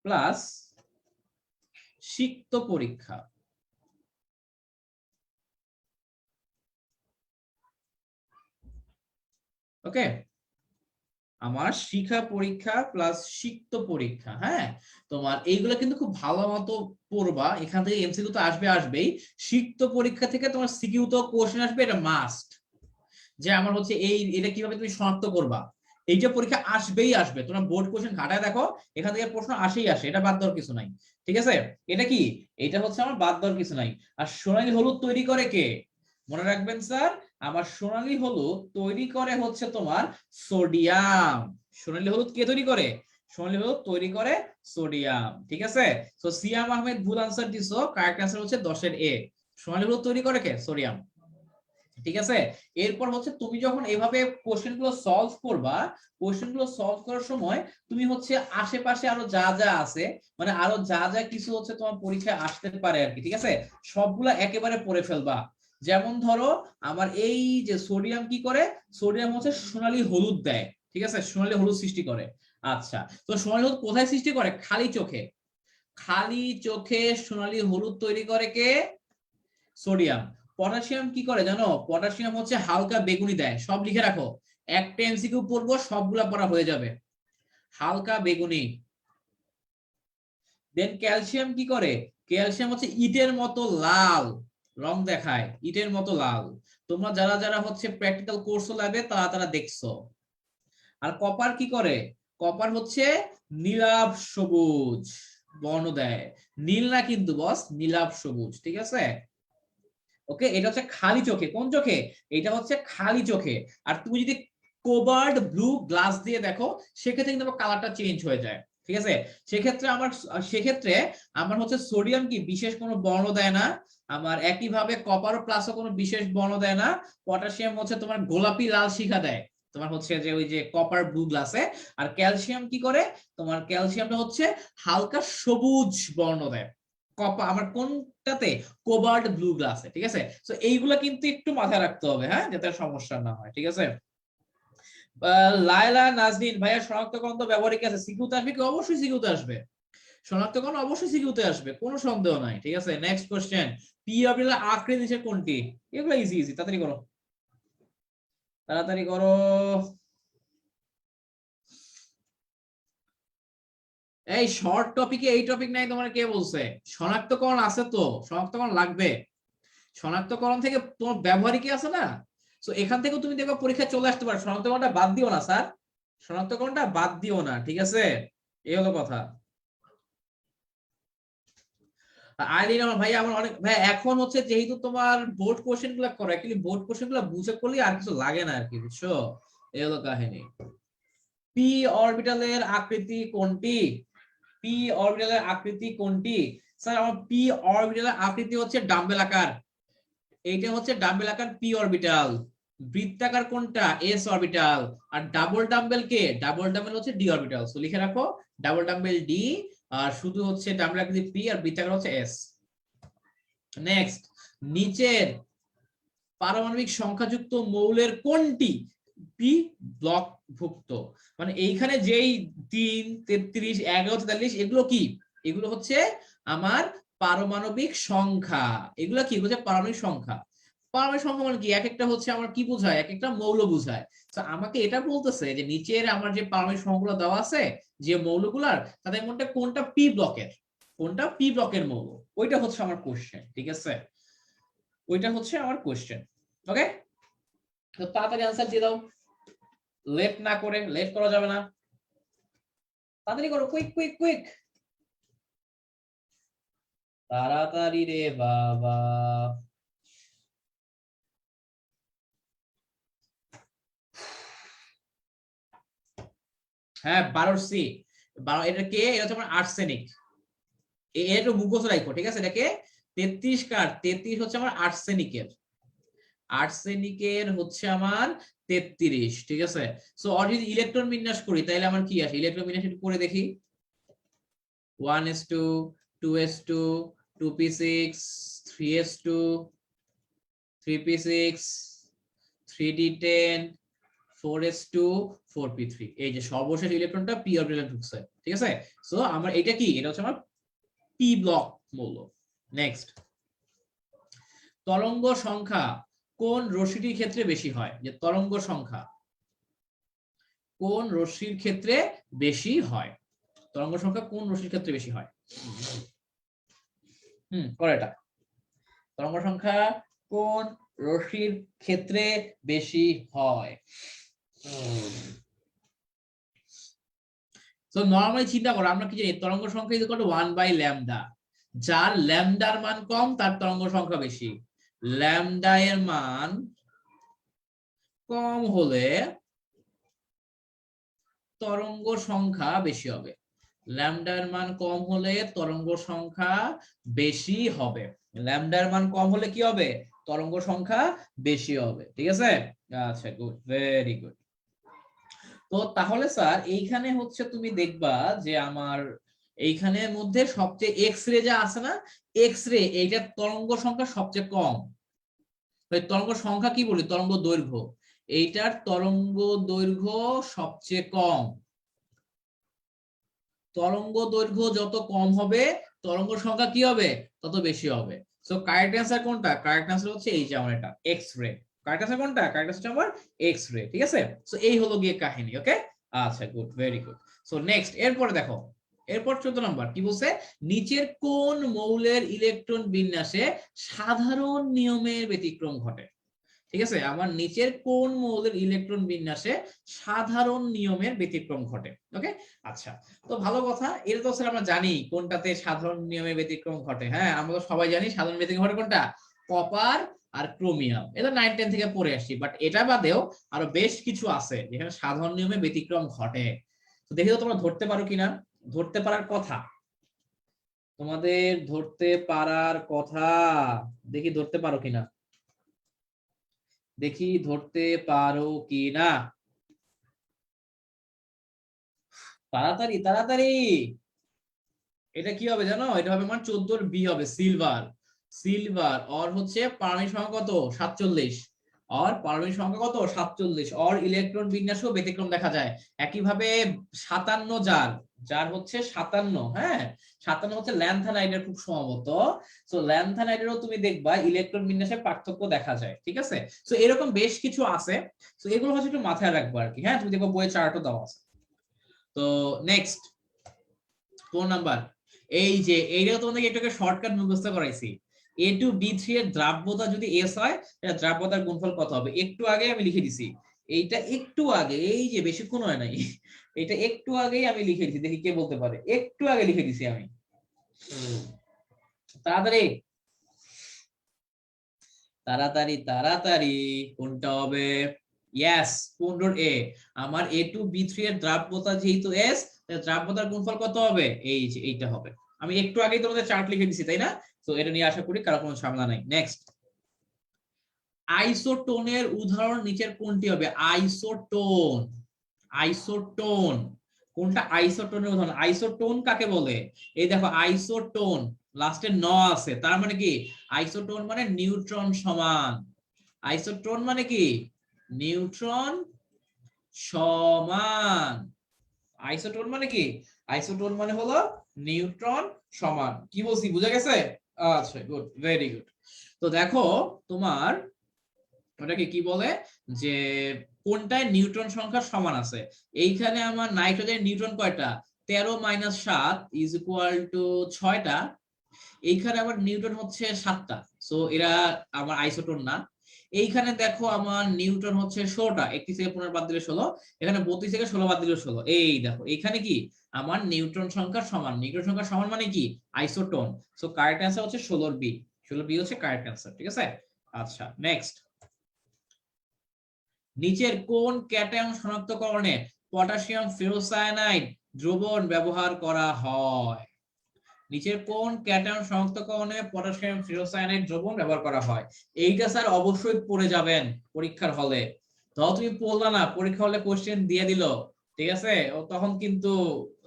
প্লাস সিক্ত পরীক্ষা, ওকে, আমার শিখা পরীক্ষা প্লাস সিক্ত পরীক্ষা, হ্যাঁ। তোমার এইগুলো কিন্তু খুব ভালো মতো পড়বা, এখান থেকে এমসিকিউ তো আসবেই, সিক্ত পরীক্ষা থেকে তোমার সিকিউ তো কোশ্চেন আসবে, এটা মাস্ট। যে আমার হচ্ছে এটা কিভাবে তুমি শনাক্ত করবা, এইটা পরীক্ষা আসবে, তোমরা বোর্ড কোশ্চেন ঘাটায় দেখো, এখান থেকে প্রশ্ন আসে, এটা বাদ দেওয়ার কিছু নাই, ঠিক আছে? এটা কি, এটা হচ্ছে আমার বাদ দেওয়ার কিছু নাই। আর সোনালী হলুদ তৈরি করে কে? মনে রাখবেন স্যার, আমার সোনালী হলুদ তৈরি করে হচ্ছে তোমার সোডিয়াম। সোনালী হলুদ কে তৈরি করে? সোনালী হলুদ তৈরি করে সোডিয়াম, ঠিক আছে? তো সিয়াম আহমেদ ভুল আনসার দিছো, কারেক্ট আনসার হচ্ছে 10 এর এ। সোনালী হলুদ তৈরি করে কে? সোডিয়াম, ঠিক আছে? এরপর হচ্ছে তুমি যখন এইভাবে কোশ্চেন গুলো সলভ করবা, কোশ্চেন গুলো সলভ করার সময় তুমি হচ্ছে আশেপাশে আরো যা যা আছে, মানে আরো যা যা কিছু হচ্ছে তোমার পরীক্ষায় আসতে পারে আর কি, ঠিক আছে, সবগুলা একেবারে পড়ে ফেলবা। যেমন ধরো আমার এই যে সোডিয়াম কি করে, সোডিয়াম হচ্ছে সোনালী হলুদ দেয়, ঠিক আছে, সোনালী হলুদ সৃষ্টি করে। আচ্ছা, তো সোনালী হলুদ কোথায় সৃষ্টি করে? খালি চোখে, খালি চোখে সোনালী হলুদ তৈরি করে কে? সোডিয়াম। পটাশিয়াম কি করে জানো? পটাশিয়াম হচ্ছে হালকা বেগুনি দেয়, সব লিখে রাখো, একটা এমসিকিউ পড়বো, সবগুলা পড়া হয়ে যাবে, হালকা বেগুনি। দেন ক্যালসিয়াম কি করে? ক্যালসিয়াম হচ্ছে ইটের মতো লাল, রং দেখায় ইটের মতো লাল। তোমরা যারা যারা হচ্ছে প্র্যাকটিক্যাল কোর্স ল্যাবে তারা তারা দেখছো। আর কপার কি করে? কপার হচ্ছে নীলাভ সবুজ বর্ণ দেয়। নীল না কিন্তু বস, নীলাভ সবুজ, ঠিক আছে? ওকে, এটা হচ্ছে খালি চোখে। কোন চোখে? এটা হচ্ছে খালি চোখে। আর তুমি যদি কোবার্ড ব্লু গ্লাস দিয়ে দেখো সেক্ষেত্রে কিন্তু কালারটা চেঞ্জ হয়ে যায়, ঠিক আছে? সেক্ষেত্রে আমার হচ্ছে সোডিয়াম কি বিশেষ কোনো বর্ণ দেয় না, আমার একইভাবে কপার প্লাসও কোনো বিশেষ বর্ণ দেয় না। পটাশিয়াম হচ্ছে তোমার গোলাপি লাল শিখা দেয় তোমার হচ্ছে যে ওই যে কপার ব্লু গ্লাসে। আর ক্যালসিয়াম কি করে? তোমার ক্যালসিয়ামটা হচ্ছে হালকা সবুজ বর্ণ দেয় কপা আমার কোনটাতে, কোবার্ড ব্লু গ্লাসে, ঠিক আছে? তো এইগুলা কিন্তু একটু মাথায় রাখতে হবে, হ্যাঁ, যাতে সমস্যা না হয়, ঠিক আছে? লায়লা নাজনীন ভাইয়া, শনাক্তকরণ তো ব্যবহারিক আছে, সিকিউতে আসবে কি? অবশ্যই সিকিউতে আসবে। শনাক্তকরণ অবশ্যই সিকিউতে আসবে, কোনো সন্দেহ নাই, ঠিক আছে? নেক্সট কোশ্চেন, পি অরবিটাল আকৃতি নিচে কোনটি? এগুলো ইজি ইজি, তাড়াতাড়ি করো, তাড়াতাড়ি করো। এই শর্ট টপিকে এই টপিক নাই তোমার কে বলছে? শনাক্তকরণ আছে তো, শনাক্তকরণ লাগবে। শনাক্তকরণ থেকে তোমার ব্যবহারিক আছে না, তো এখান থেকে তুমি দেখো পরীক্ষা চলে আসতে পারো। শনাক্তকরণটা বাদ দিও না স্যার, শনাক্তকরণটা বাদ দিও না, ঠিক আছে? এই হলো কথা। আইরিন আমার ভাই, আমার অনেক ভাই এখন হচ্ছে যেহেতু তোমার বোর্ড কোশ্চেন গুলো করো, অ্যাকচুয়ালি বোর্ড কোশ্চেন গুলো বুঝে করলে আর কিছু লাগে না আর কি, বুঝছো? এই হলো কাহিনী। পি অরবিটালের আকৃতি কোনটি? পি অরবিটালের আকৃতি কোনটি? স্যার আমার পি অরবিটালের আকৃতি হচ্ছে ডাম্বেল আকার। এইটা হচ্ছে ডাম্বেল আকার পি অরবিটাল। বৃত্তাকার কোনটা? S orbital. আর ডাবল ডাম্বেল কে? ডাবল ডাম্বেল হচ্ছে ডি অরবিটাল। সো লিখে রাখো ডাবল ডাম্বেল ডি, আর শুধু হচ্ছে ডাম্বেল আকৃতি পি আর বৃত্তাকার হচ্ছে এস। নেক্সট, নিচের পারমাণবিক সংখ্যাযুক্ত মৌলের কোনটি পি ব্লক ভুক্ত? মানে এইখানে যেই 3, 33, 11, 43 এগুলো কি? এগুলো হচ্ছে আমার পারমাণবিক সংখ্যা। এগুলো কি হচ্ছে? পারমাণবিক সংখ্যা। পারমাণবিক সংখ্যা মানে কি? এক একটা হচ্ছে আমার কি বোঝায়? এক একটা মৌল বোঝায়। তো আমাকে এটা বলতেছে যে নিচের আমার যে পারমাণবিক সংখ্যাগুলো দেওয়া আছে যে মৌলগুলার, তাদের মধ্যে কোনটা পি ব্লকের, কোনটা পি ব্লকের মৌল, ওইটা হচ্ছে আমার কোশ্চেন, ঠিক আছে? ওইটা হচ্ছে আমার কোশ্চেন। ওকে, তো তাড়াতাড়ি আনসার দিয়ে দাও, লেট না করে, লেট করা যাবে না, তাড়াতাড়ি করো, কুইক কুইক কুইক, তাড়াতাড়ি রে বাবা। হ্যাঁ 12C, 12 এটা কে? এটা হচ্ছে আমার আর্সেনিক। এটা মুখস্থ রাখো, ঠিক আছে? এটাকে 33 কার 33 হচ্ছে আমার আর্সেনিকের, আর্সেনিকের হচ্ছে আমার 33, ঠিক আছে? সো আর যদি ইলেকট্রন বিন্যাস করি তাহলে আমার কি আসে? ইলেকট্রন বিন্যাস একটু করে দেখি। 1s2, 2s2, 2p6, 3s2, 3p6, 3d10, 4s2, 4p3। এই যে সর্বশেষ ইলেকট্রনটা পি অরবিটালে ঢুকছে, ঠিক আছে? সো আমার এটা কি? এটা হচ্ছে আমার পি ব্লক মৌল। নেক্সট, তরঙ্গ সংখ্যা কোন রশ্মিটির ক্ষেত্রে বেশি হয়? যে তরঙ্গ সংখ্যা কোন রশ্মির ক্ষেত্রে বেশি হয়? তরঙ্গ সংখ্যা কোন রশ্মির ক্ষেত্রে বেশি হয়? করে এটা। তরঙ্গ সংখ্যা কোন রশ্মির ক্ষেত্রে বেশি হয়? তো নরমালি চিন্তা করো, আমরা কি জানি? তরঙ্গ সংখ্যা ইজ ইকুয়াল টু 1/λ। যার ল্যামডার মান কম তার তরঙ্গ সংখ্যা বেশি। ল্যামডা এর মান কম হলে তরঙ্গ সংখ্যা বেশি হবে। ল্যামডার মান কম হলে তরঙ্গ সংখ্যা বেশি হবে। ল্যামডার মান কম হলে কি হবে? তরঙ্গ সংখ্যা বেশি হবে, ঠিক আছে? আচ্ছা, গুড, ভেরি গুড। তো তাহলে স্যার এইখানে হচ্ছে তুমি দেখবা যে আমার এইখানের মধ্যে সবচেয়ে এক্স রে যা আছে না, এক্স রে এইটার তরঙ্গ সংখ্যা সবচেয়ে কম। তরঙ্গ সংখ্যা কি বলি? তরঙ্গ দৈর্ঘ্য। এইটার তরঙ্গ দৈর্ঘ্য সবচেয়ে কম। তরঙ্গ দৈর্ঘ্য যত কম হবে তরঙ্গ সংখ্যা কি হবে? তত বেশি হবে। সো কারেক্ট অ্যান্সার কোনটা? কারেক্ট অ্যান্সার হচ্ছে এই যে আমার এটা এক্স রে। কারেক্ট অ্যান্সার কোনটা? কারেক্ট অ্যান্সার আমার এক্স রে, ঠিক আছে? সো এই হলো গিয়ে কাহিনী। ওকে, আচ্ছা, good, very good. So next, এরপরে দেখো এরপর 14 নম্বর কি বলছে, নিচের কোন মৌলের ইলেকট্রন বিন্যাসে সাধারণ নিয়মের ব্যতিক্রম ঘটে। ঠিক আছে, আমার নিচের কোন মৌলের ইলেকট্রন বিন্যাসে সাধারণ নিয়মের ব্যতিক্রম ঘটে। ওকে, আচ্ছা, তো ভালো কথা, এটা তো স্যার আমরা জানি কোনটাতে সাধারণ নিয়মের ব্যতিক্রম ঘটে। হ্যাঁ, আমরা তো সবাই জানি সাধারণ ব্যতিক্রম ঘটে কোনটা, কপার আর ক্রোমিয়াম। এটা 9-10 থেকে পড়ে আসছি, বাট এটা বাদেও আরো বেশ কিছু আছে যেখানে সাধারণ নিয়মে ব্যতিক্রম ঘটে। তো দেখি তো তোমরা ধরতে পারো কিনা। ধরতে পারার কথা, তোমাদের ধরতে পারার কথা, দেখি ধরতে পারো কিনা, দেখি ধরতে পারো কি না। তাড়াতাড়ি তাড়াতাড়ি। এটা কি হবে জানো, এটা হবে আমার 14 বি হবে, সিলভার। সিলভার অর হচ্ছে পারমাণবিক সংখ্যা কত, 47। অর পারমাণবিক সংখ্যা কত, 47। অর ইলেকট্রন বিন্যাসও ব্যতিক্রম দেখা যায়। একইভাবে 57 যার, যার হচ্ছে 57, হ্যাঁ 57 হচ্ছে ল্যান্থানাইডের খুব সম্ভবত। সো ল্যান্থানাইডেরও তুমি দেখবা ইলেকট্রন বিন্যাসে পার্থক্য দেখা যায়। ঠিক আছে, সো এরকম বেশ কিছু আছে। সো এগুলো হচ্ছে একটু মাথায় রাখবো আর কি। হ্যাঁ, তুমি দেখো বইয়ে চার্টও দেওয়া আছে। তো নেক্সট কোন নাম্বার, এই যে এইটাও তোমাদেরকে একটু শর্টকাট মুখস্থ করাইছি। A2B3 এর দ্রাব্যতা যদি S হয়, এটা দ্রাব্যতার গুণফল কত হবে। একটু আগে আমি লিখে দিছি, এইটা একটু আগে, এই যে বেশিক্ষণ হয় নাই, এটা একটু আগেই আমি লিখে দিছি। দেখি কে বলতে পারে, একটু আগে লিখে দিছি আমি। তাড়াতাড়ি তাড়াতাড়ি তাড়াতাড়ি, কোনটা হবে, ইয়েস 15A। আমার A2B3 এর দ্রাব্যতা যেহেতু S, দ্রাব্যতার গুণফল কত হবে, এই যে এইটা হবে। আমি একটু আগেই তোমাদের চার্ট লিখে দিছি, তাই না। তো এটা নিয়ে আশা করি কারো কোনো ঝামেলা নাই। নেক্সট, আইসোটোনের উদাহরণ নিচের কোনটি হবে। আইসোটোন, আইসোটোন কোনটা, আইসোটোনের উদাহরণ। আইসোটোন কাকে বলে, এই দেখো আইসোটোন লাস্টে ন আছে, তার মানে কি আইসোটোন মানে নিউট্রন সমান। আইসোটোন মানে কি, নিউট্রন সমান। আইসোটোন মানে কি, আইসোটোন মানে হলো নিউট্রন সমান। কি বলছি, বুঝা গেছে। আচ্ছা, গুড, ভেরি গুড। তো দেখো তোমার ওটাকে কি বলে, যে কোনটায় নিউট্রন সংখ্যা সমান আছে। এইখানে আমার নাইট্রোজেন নিউট্রন কয়টা, 13 - 7 ইজ ইকুয়াল টু 6টা। এইখানে আবার নিউটন হচ্ছে 7টা, সো এরা আমার আইসোটোন না। এইখানে দেখো আমার নিউটন হচ্ছে 16টা, 31 থেকে 15 বাদ দিলে 16। এখানে 32 থেকে 16 বাদ দিলে 16। এই দেখো এখানে কি আমার নিউট্রন সংখ্যা সমান। নিউট্রন সংখ্যা সমান মানে কি, আইসোটোন। সো কারেক্ট অ্যান্সার হচ্ছে 16 বি। 16 বি হচ্ছে কারেক্ট অ্যান্সার। ঠিক আছে, আচ্ছা নেক্সট, নিচের কোন ক্যাটায়ন শনাক্তকরণে পটাশিয়াম ফেরোসায়ানাইড দ্রবণ ব্যবহার করা হয়। নিচের কোন ক্যাটায়ন শনাক্তকরণে পটাশিয়াম ফেরোসায়ানাইড দ্রবণ ব্যবহার করা হয়। এইটা স্যার অবশ্যই পড়ে যাবেন পরীক্ষার হলে। ধরো তুমি পড়লা না, পরীক্ষা হলে কোশ্চেন দিয়ে দিল, ঠিক আছে, ও তখন কিন্তু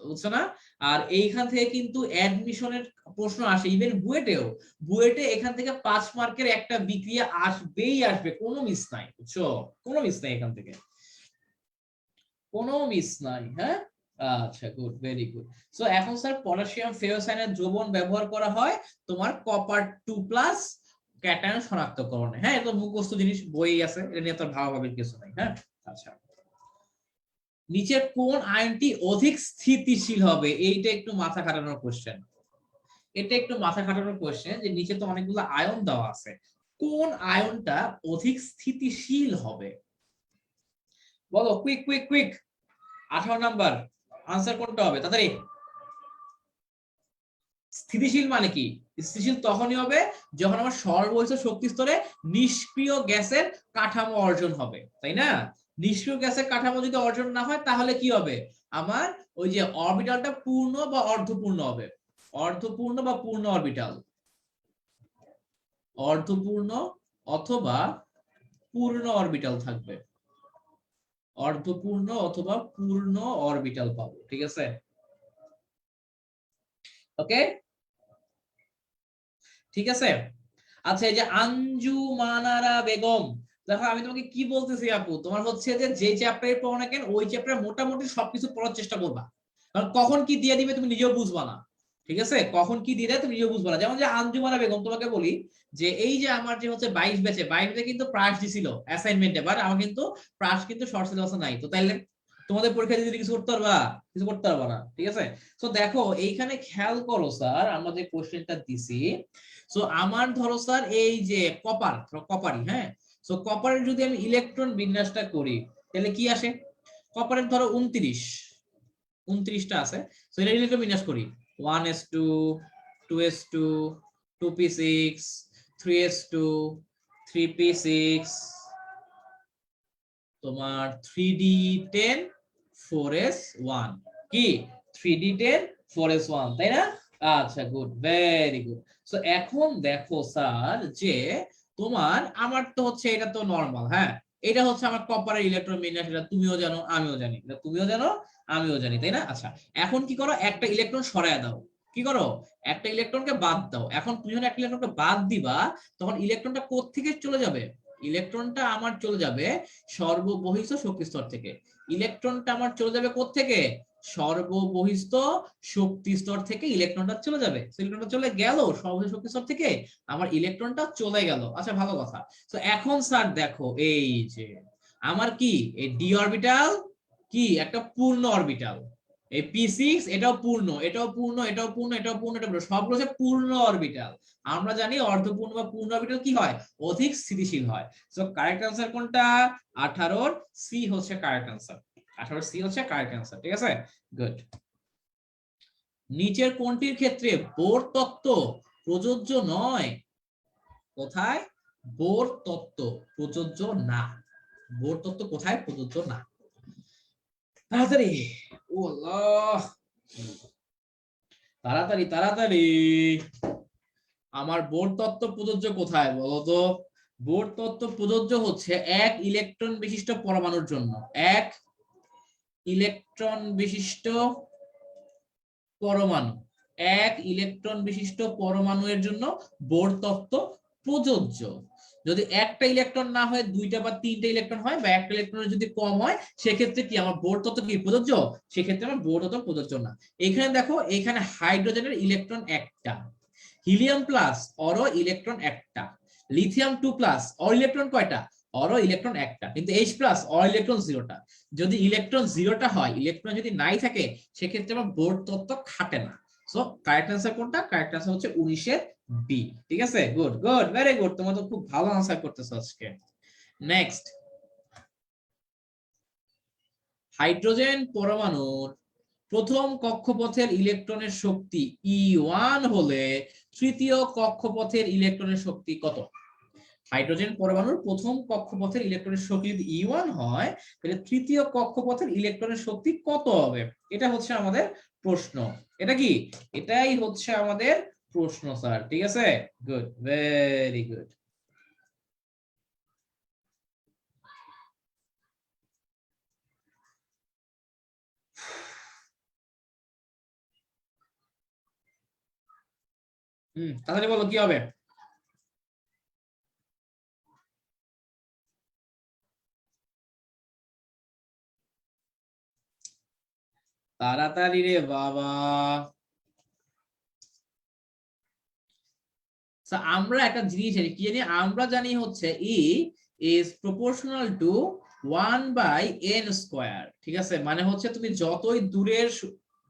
বুঝছো না। আর এইখান থেকে কিন্তু অ্যাডমিশনের প্রশ্ন আসে, ইভেন বুয়েটেও। বুয়েটে এখান থেকে 5 মার্কের একটা বিক্রিয়া আসবেই আসবে, কোনো মিস নাই, বুঝছো, কোনো মিস নাই এখান থেকে, কোনো মিস নাই। হ্যাঁ, আচ্ছা, গুড, ভেরি গুড। সো এখন স্যার পটাশিয়াম ফেরোসায়ানাইড দ্রবণ ব্যবহার করা হয় তোমার কপার 2+ ক্যাটায়ন শনাক্তকরণে। হ্যাঁ, এটা মুখস্থ জিনিস, বই আছে, এটা নিয়ে তো ভাবাভাবির কিছু নাই। হ্যাঁ, আচ্ছা, নিচের কোন আয়নটি অধিক স্থিতিশীল হবে, এইটা একটু মাথা খাটানোর কোশ্চেন। এটা একটু মাথা খাটানোর কোশ্চেন, যে নিচে তো অনেকগুলো আয়ন দেওয়া আছে, কোন আয়নটা অধিক স্থিতিশীল হবে, বলো, quick quick quick. 18 number, answer কোনটা হবে, তাড়াতাড়ি। স্থিতিশীল মানে কি, স্থিতিশীল তখনই হবে যখন আমার সর্বোচ্চ শক্তি স্তরে নিষ্ক্রিয় গ্যাসের কাঠামো অর্জন হবে, তাই না। নিষ্ক্রিয় গ্যাসের কাঠামো যদি অর্জন না হয়, তাহলে কি হবে, আমার ওই যে অরবিটালটা পূর্ণ বা অর্ধপূর্ণ হবে। অর্ধপূর্ণ বা পূর্ণ অরবিটাল, অর্ধপূর্ণ অথবা পূর্ণ অরবিটাল থাকবে। অর্ধপূর্ণ অথবা পূর্ণ অরবিটাল পাবো। ঠিক আছে, ওকে, ঠিক আছে। আচ্ছা, এই যে আঞ্জুমানারা বেগম, দেখো আমি তোমাকে কি বলতেছি আপু, তোমার হচ্ছে যে চ্যাপ্টারে পড়ো না কেন, ওই চ্যাপ্টারে মোটামুটি সবকিছু পড়ার চেষ্টা করবা। কারণ কখন কি দিয়ে দিবে তুমি নিজেও বুঝবা না। ঠিক আছে, কখন কি দিয়ে দেয় তুমি নিজেও বুঝবা না। যেমন যে আঞ্জুমানা বেগম, তোমাকে বলি যে এই যে আমার যে হচ্ছে 22 ব্যাচে, 22 ব্যাচে কিন্তু প্রাস দিছিল অ্যাসাইনমেন্টে, বাট আমার কিন্তু প্রাস কিন্তু শর্ট সিলেবাসে নাই। তো তাইলে তোমাদের পরীক্ষা দিতে কিছু করতে পারবা? কিছু করতে পারবা না, ঠিক আছে। তো দেখো এইখানে খেয়াল করো স্যার, আমরা যে কোশ্চেনটা দিছি, সো আমার ধরো স্যার এই যে কপারই, হ্যাঁ, সো কপারের যদি আমি ইলেকট্রন বিন্যাসটা করি তাহলে কি আসে? কপারের ধরো 29টা আছে, সো এটা ইলেকট্রন বিন্যাস করি 1s2 2s2 2p6 3s2 3p6 তোমার 3d10 4s1 কি 3d10 4s1, তাই না? আচ্ছা, গুড, ভেরি গুড। সো এখন দেখো স্যার যে তোমার আমার তো হচ্ছে এটা তো নরমাল, হ্যাঁ, এটা হচ্ছে আমার কপারের ইলেকট্রন বিন্যাস, এটা তুমিও জানো আমিও জানি, এটা তুমিও জানো আমিও জানি, তাই না? আচ্ছা, এখন কি করো, একটা ইলেকট্রন সরায় দাও। কি করো? একটা ইলেকট্রনকে বাদ দাও। এখন তুমি যখন একটা ইলেকট্রনকে বাদ দিবা তখন ইলেকট্রনটা কোথা থেকে চলে যাবে? ইলেকট্রনটা আমার চলে যাবে সর্ববহিঃস্থ শক্তি স্তর থেকে। ইলেকট্রনটা আমার চলে যাবে কোথা থেকে? সর্ববহিঃস্থ শক্তি স্তর থেকে ইলেকট্রনটা চলে যাবে। ইলেকট্রনটা চলে গেল সর্ববহিঃস্থ শক্তি স্তর থেকে, আমার ইলেকট্রনটা চলে গেল। আচ্ছা, ভালো কথা। তো এখন স্যার দেখো এই যে আমার কি এই ডি অরবিটাল কি একটা পূর্ণ অরবিটাল, এই p6 এটাও পূর্ণ, এটাও পূর্ণ, এটাও পূর্ণ, এটাও পূর্ণ, এটা পূর্ণ, সবগুলো হচ্ছে পূর্ণ অরবিটাল। আমরা জানি অর্ধপূর্ণ বা পূর্ণ অরবিটাল কি হয়? অধিক স্থিতিশীল হয়। সো কারেক্ট আনসার কোনটা? 18 সি হচ্ছে কারেক্ট আনসার। 18 সি হচ্ছে কারেক্ট আনসার, ঠিক আছে, গুড। নিচের কোনটির ক্ষেত্রে বোর তত্ত্ব প্রযোজ্য নয়? কোথায় বোর তত্ত্ব প্রযোজ্য না? বোর তত্ত্ব কোথায় প্রযোজ্য না? তাড়াতাড়ি, ও আল্লাহ, তাড়াতাড়ি তাড়াতাড়ি, আমার বোর তত্ত্ব প্রযোজ্য কোথায় বলো তো? বোর তত্ত্ব প্রযোজ্য হচ্ছে এক ইলেকট্রন বিশিষ্ট পরমাণুর জন্য। এক ইলেকট্রন বিশিষ্ট পরমাণু, এক ইলেকট্রন বিশিষ্ট পরমাণুর জন্য বোর তত্ত্ব প্রযোজ্য। যদি একটা ইলেকট্রন না হয়, দুইটা বা তিনটা ইলেকট্রন হয়, বা একটা ইলেকট্রন যদি কম হয়, সেক্ষেত্রে কি আমার বোর তত্ত্ব কি প্রযোজ্য? সেক্ষেত্রে আমার বোর তত্ত্ব প্রযোজ্য না। এখানে দেখো, এখানে হাইড্রোজেনের ইলেকট্রন একটা, হিলিয়াম প্লাস অরো ইলেকট্রন একটা, লিথিয়াম 2 প্লাস অর ইলেকট্রন কয়টা? অরো ইলেকট্রন একটা, কিন্তু H প্লাস অর ইলেকট্রন জিরোটা। যদি ইলেকট্রন জিরোটা হয়, ইলেকট্রন যদি নাই থাকে, সেক্ষেত্রে আমার বোর তত্ত্ব খাটে না। সো কারেক্ট আনসার কোনটা? কারেক্ট আনসার হচ্ছে 19 বি, ঠিক আছে, গুড গুড, ভেরি গুড, তোমরা তো খুব ভালো আনসার করতেছো আজকে। নেক্সট, হাইড্রোজেন পরমাণুর প্রথম কক্ষপথের ইলেকট্রনের শক্তি E1 হলে তৃতীয় কক্ষপথের ইলেকট্রনের শক্তি কত? হাইড্রোজেন পরমাণুর প্রথম কক্ষপথের ইলেকট্রনের শক্তি যদি E1 হয়, তাহলে তৃতীয় কক্ষপথের ইলেকট্রনের শক্তি কত হবে? এটা হচ্ছে আমাদের প্রশ্ন। এটা কি? এটাই হচ্ছে আমাদের প্রশ্ন স্যার, ঠিক আছে, গুড, ভেরি গুড। তাহলে বলো কি হবে? তাড়াতাড়ি রে বাবা। আমরা একটা জিনিস জানি, কি জানি? আমরা জানি হচ্ছে E is proportional to 1/n², ঠিক আছে, মানে হচ্ছে তুমি যতই দূরের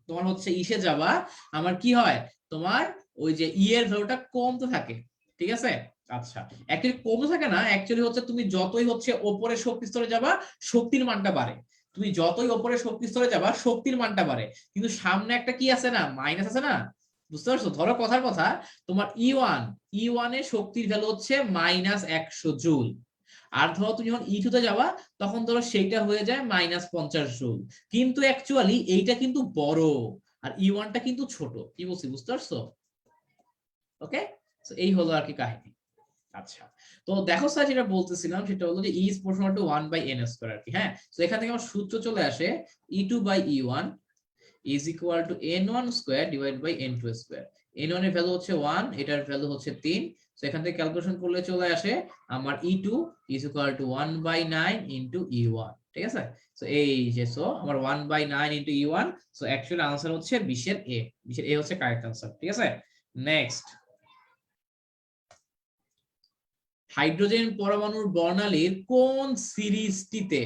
তোমার হচ্ছে ইসে যাবা, আমার কি হয়, তোমার ওই যে ই এর ভ্যালুটা কমতে থাকে, ঠিক আছে। আচ্ছা, অ্যাকচুয়ালি কমতে থাকে না, অ্যাকচুয়ালি হচ্ছে তুমি যতই হচ্ছে ওপরে শক্তি স্তরে যাবা, শক্তির মানটা বাড়ে। তুমি যতই ওপরে শক্তি স্তরে যাবা, শক্তির মানটা বাড়ে, কিন্তু সামনে একটা কি আছে না, মাইনাস আছে না, বুঝতে পারছো? ধরো কথার কথা, তোমার ই ওয়ান এর শক্তির ভ্যালু হচ্ছে -100 জুল, আর ধরো তুমি যখন ই2 তে যাবা, তখন ধরো সেইটা হয়ে যায় -50 জুল। কিন্তু অ্যাকচুয়ালি এইটা কিন্তু বড়, আর ই1টা কিন্তু ছোট। কি বলছি, বুঝতে পারছো? ওকে, তো এই হলো আর কি কাহিনী। আচ্ছা, তো দেখো স্যার, যেটা বলতেছিলাম সেটা হলো যে ইজ প্রপোর্শনাল টু 1/n² আর কি, হ্যাঁ। তো এখান থেকে আমার সূত্র চলে আসে E2/E1 is equal to n1² divided by n2²। n1 এর ভ্যালু হচ্ছে 1, এটার ভ্যালু হচ্ছে 3। সো এখান থেকে ক্যালকুলেশন করলে চলে আসে আমার E2 is equal to 1/9 into E1, ঠিক আছে। সো এই যে, সো আমার 1/9 into E1, so actual answer হচ্ছে 20 এর A, 20 এর A হচ্ছে কারেক্ট আনসার, ঠিক আছে। নেক্সট, হাইড্রোজেন পরমাণুর বর্ণালীর কোন সিরিজটিতে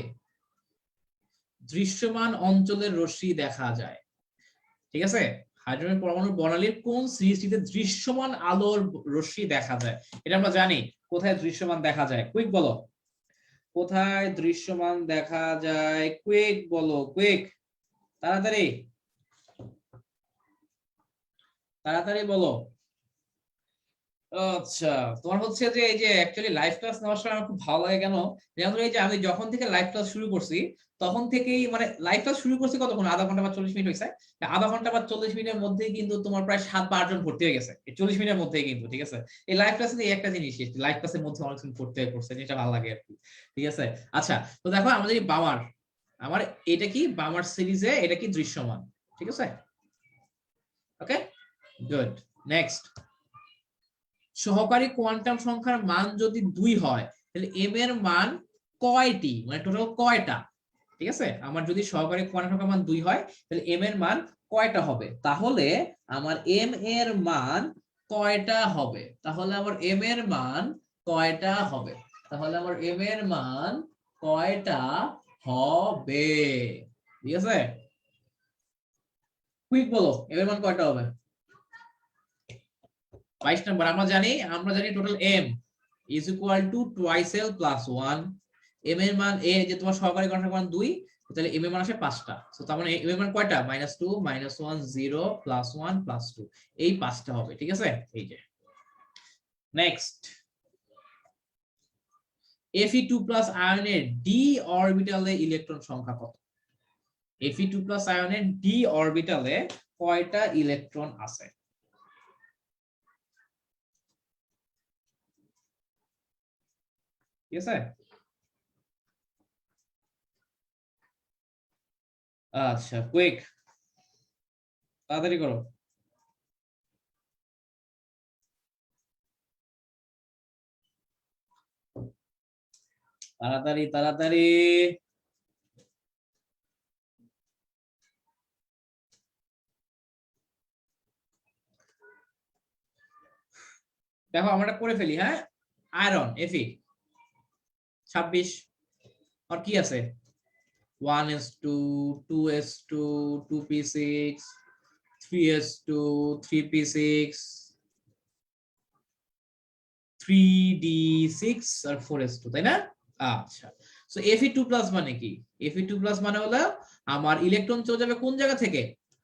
দৃশ্যমান অঞ্চলের রশ্মি দেখা যায়। ঠিক আছে, হাইড্রোজেন পরমাণুর বর্ণালীর কোন সিরিজটিতে দৃশ্যমান আলোর রশ্মি দেখা যায়? এটা আমরা জানি। কোথায় দৃশ্যমান দেখা যায়, কুইক বলো, কোথায় দৃশ্যমান দেখা যায়? কুইক বলো, কুইক, তাড়াতাড়ি তাড়াতাড়ি বলো। আচ্ছা, তোমার হচ্ছে যে এই যে অ্যাকচুয়ালি লাইভ ক্লাস নেওয়ার সময় আমার খুব ভালো লাগে কেন, যেমন এই যে আমি যখন থেকে লাইভ ক্লাস শুরু করছি তখন থেকেই মানে লাইভ ক্লাস শুরু করছি কতক্ষণ, আধা ঘন্টা বা 40 মিনিট হয়েছে, আধা ঘন্টা বা 40 মিনিটের মধ্যেই কিন্তু তোমার প্রায় 7 বা 8 জন ভর্তি হয়ে গেছে এই 40 মিনিটের মধ্যেই কিন্তু। ঠিক আছে, এই লাইভ ক্লাসে এই একটা জিনিস, লাইভ ক্লাসের মধ্যে অনেকজন ভর্তি হয়ে পড়ছে, যেটা ভালো লাগে আর কি। ঠিক আছে, আচ্ছা, তো দেখো আমাদের এই বামার, আমার এটা কি বামার সিরিজে এটা কি দৃশ্যমান। ঠিক আছে, ওকে, গুড। নেক্সট, সহকারী কোয়ান্টাম সংখ্যার মান যদি 2 হয় তাহলে এম এর মান কয়টি, মানে টোটাল কয়টা? ঠিক আছে, আমার যদি সহকারী কোয়ান্টাম সংখ্যার মান 2 হয় তাহলে এম এর মান কয়টা হবে? তাহলে আমার এম এর মান কয়টা হবে? তাহলে আমার এম এর মান কয়টা হবে? তাহলে আমার এম এর মান কয়টা হবে? ঠিক আছে, কুইক বলো, এম এর মান কয়টা হবে? 22 নাম্বার। আমরা জানি total M is equal to twice L plus 1। M এর মান, এ যে তোমার সহকারী কোয়ান্টাম মান 2, তাহলে এম এর মান আসে 5টা। সো তার মানে এম এর মান কয়টা? -2 -1 0 +1 +2, এই 5টা হবে। ঠিক আছে, এই যে নেক্সট, Fe2+ আয়নের ডি অরবিটালে ইলেকট্রন সংখ্যা কত? Fe2+ আয়নের ডি অরবিটালে কয়টা ইলেকট্রন আছে? ঠিক আছে, আচ্ছা, কুইক, তাড়াতাড়ি করো, তাড়াতাড়ি তাড়াতাড়ি। দেখো আমরা করে ফেলি, হ্যাঁ, আয়রন Fe 26, আর কি আছে? 1s2 2s2 2p6 3s2 3p6 3d6 আর 4s2, তাই না? আচ্ছা, সো Fe2+ মানে কি? Fe2+ মানে হলো আমার ইলেকট্রন চলে যাবে কোন জায়গা থেকে?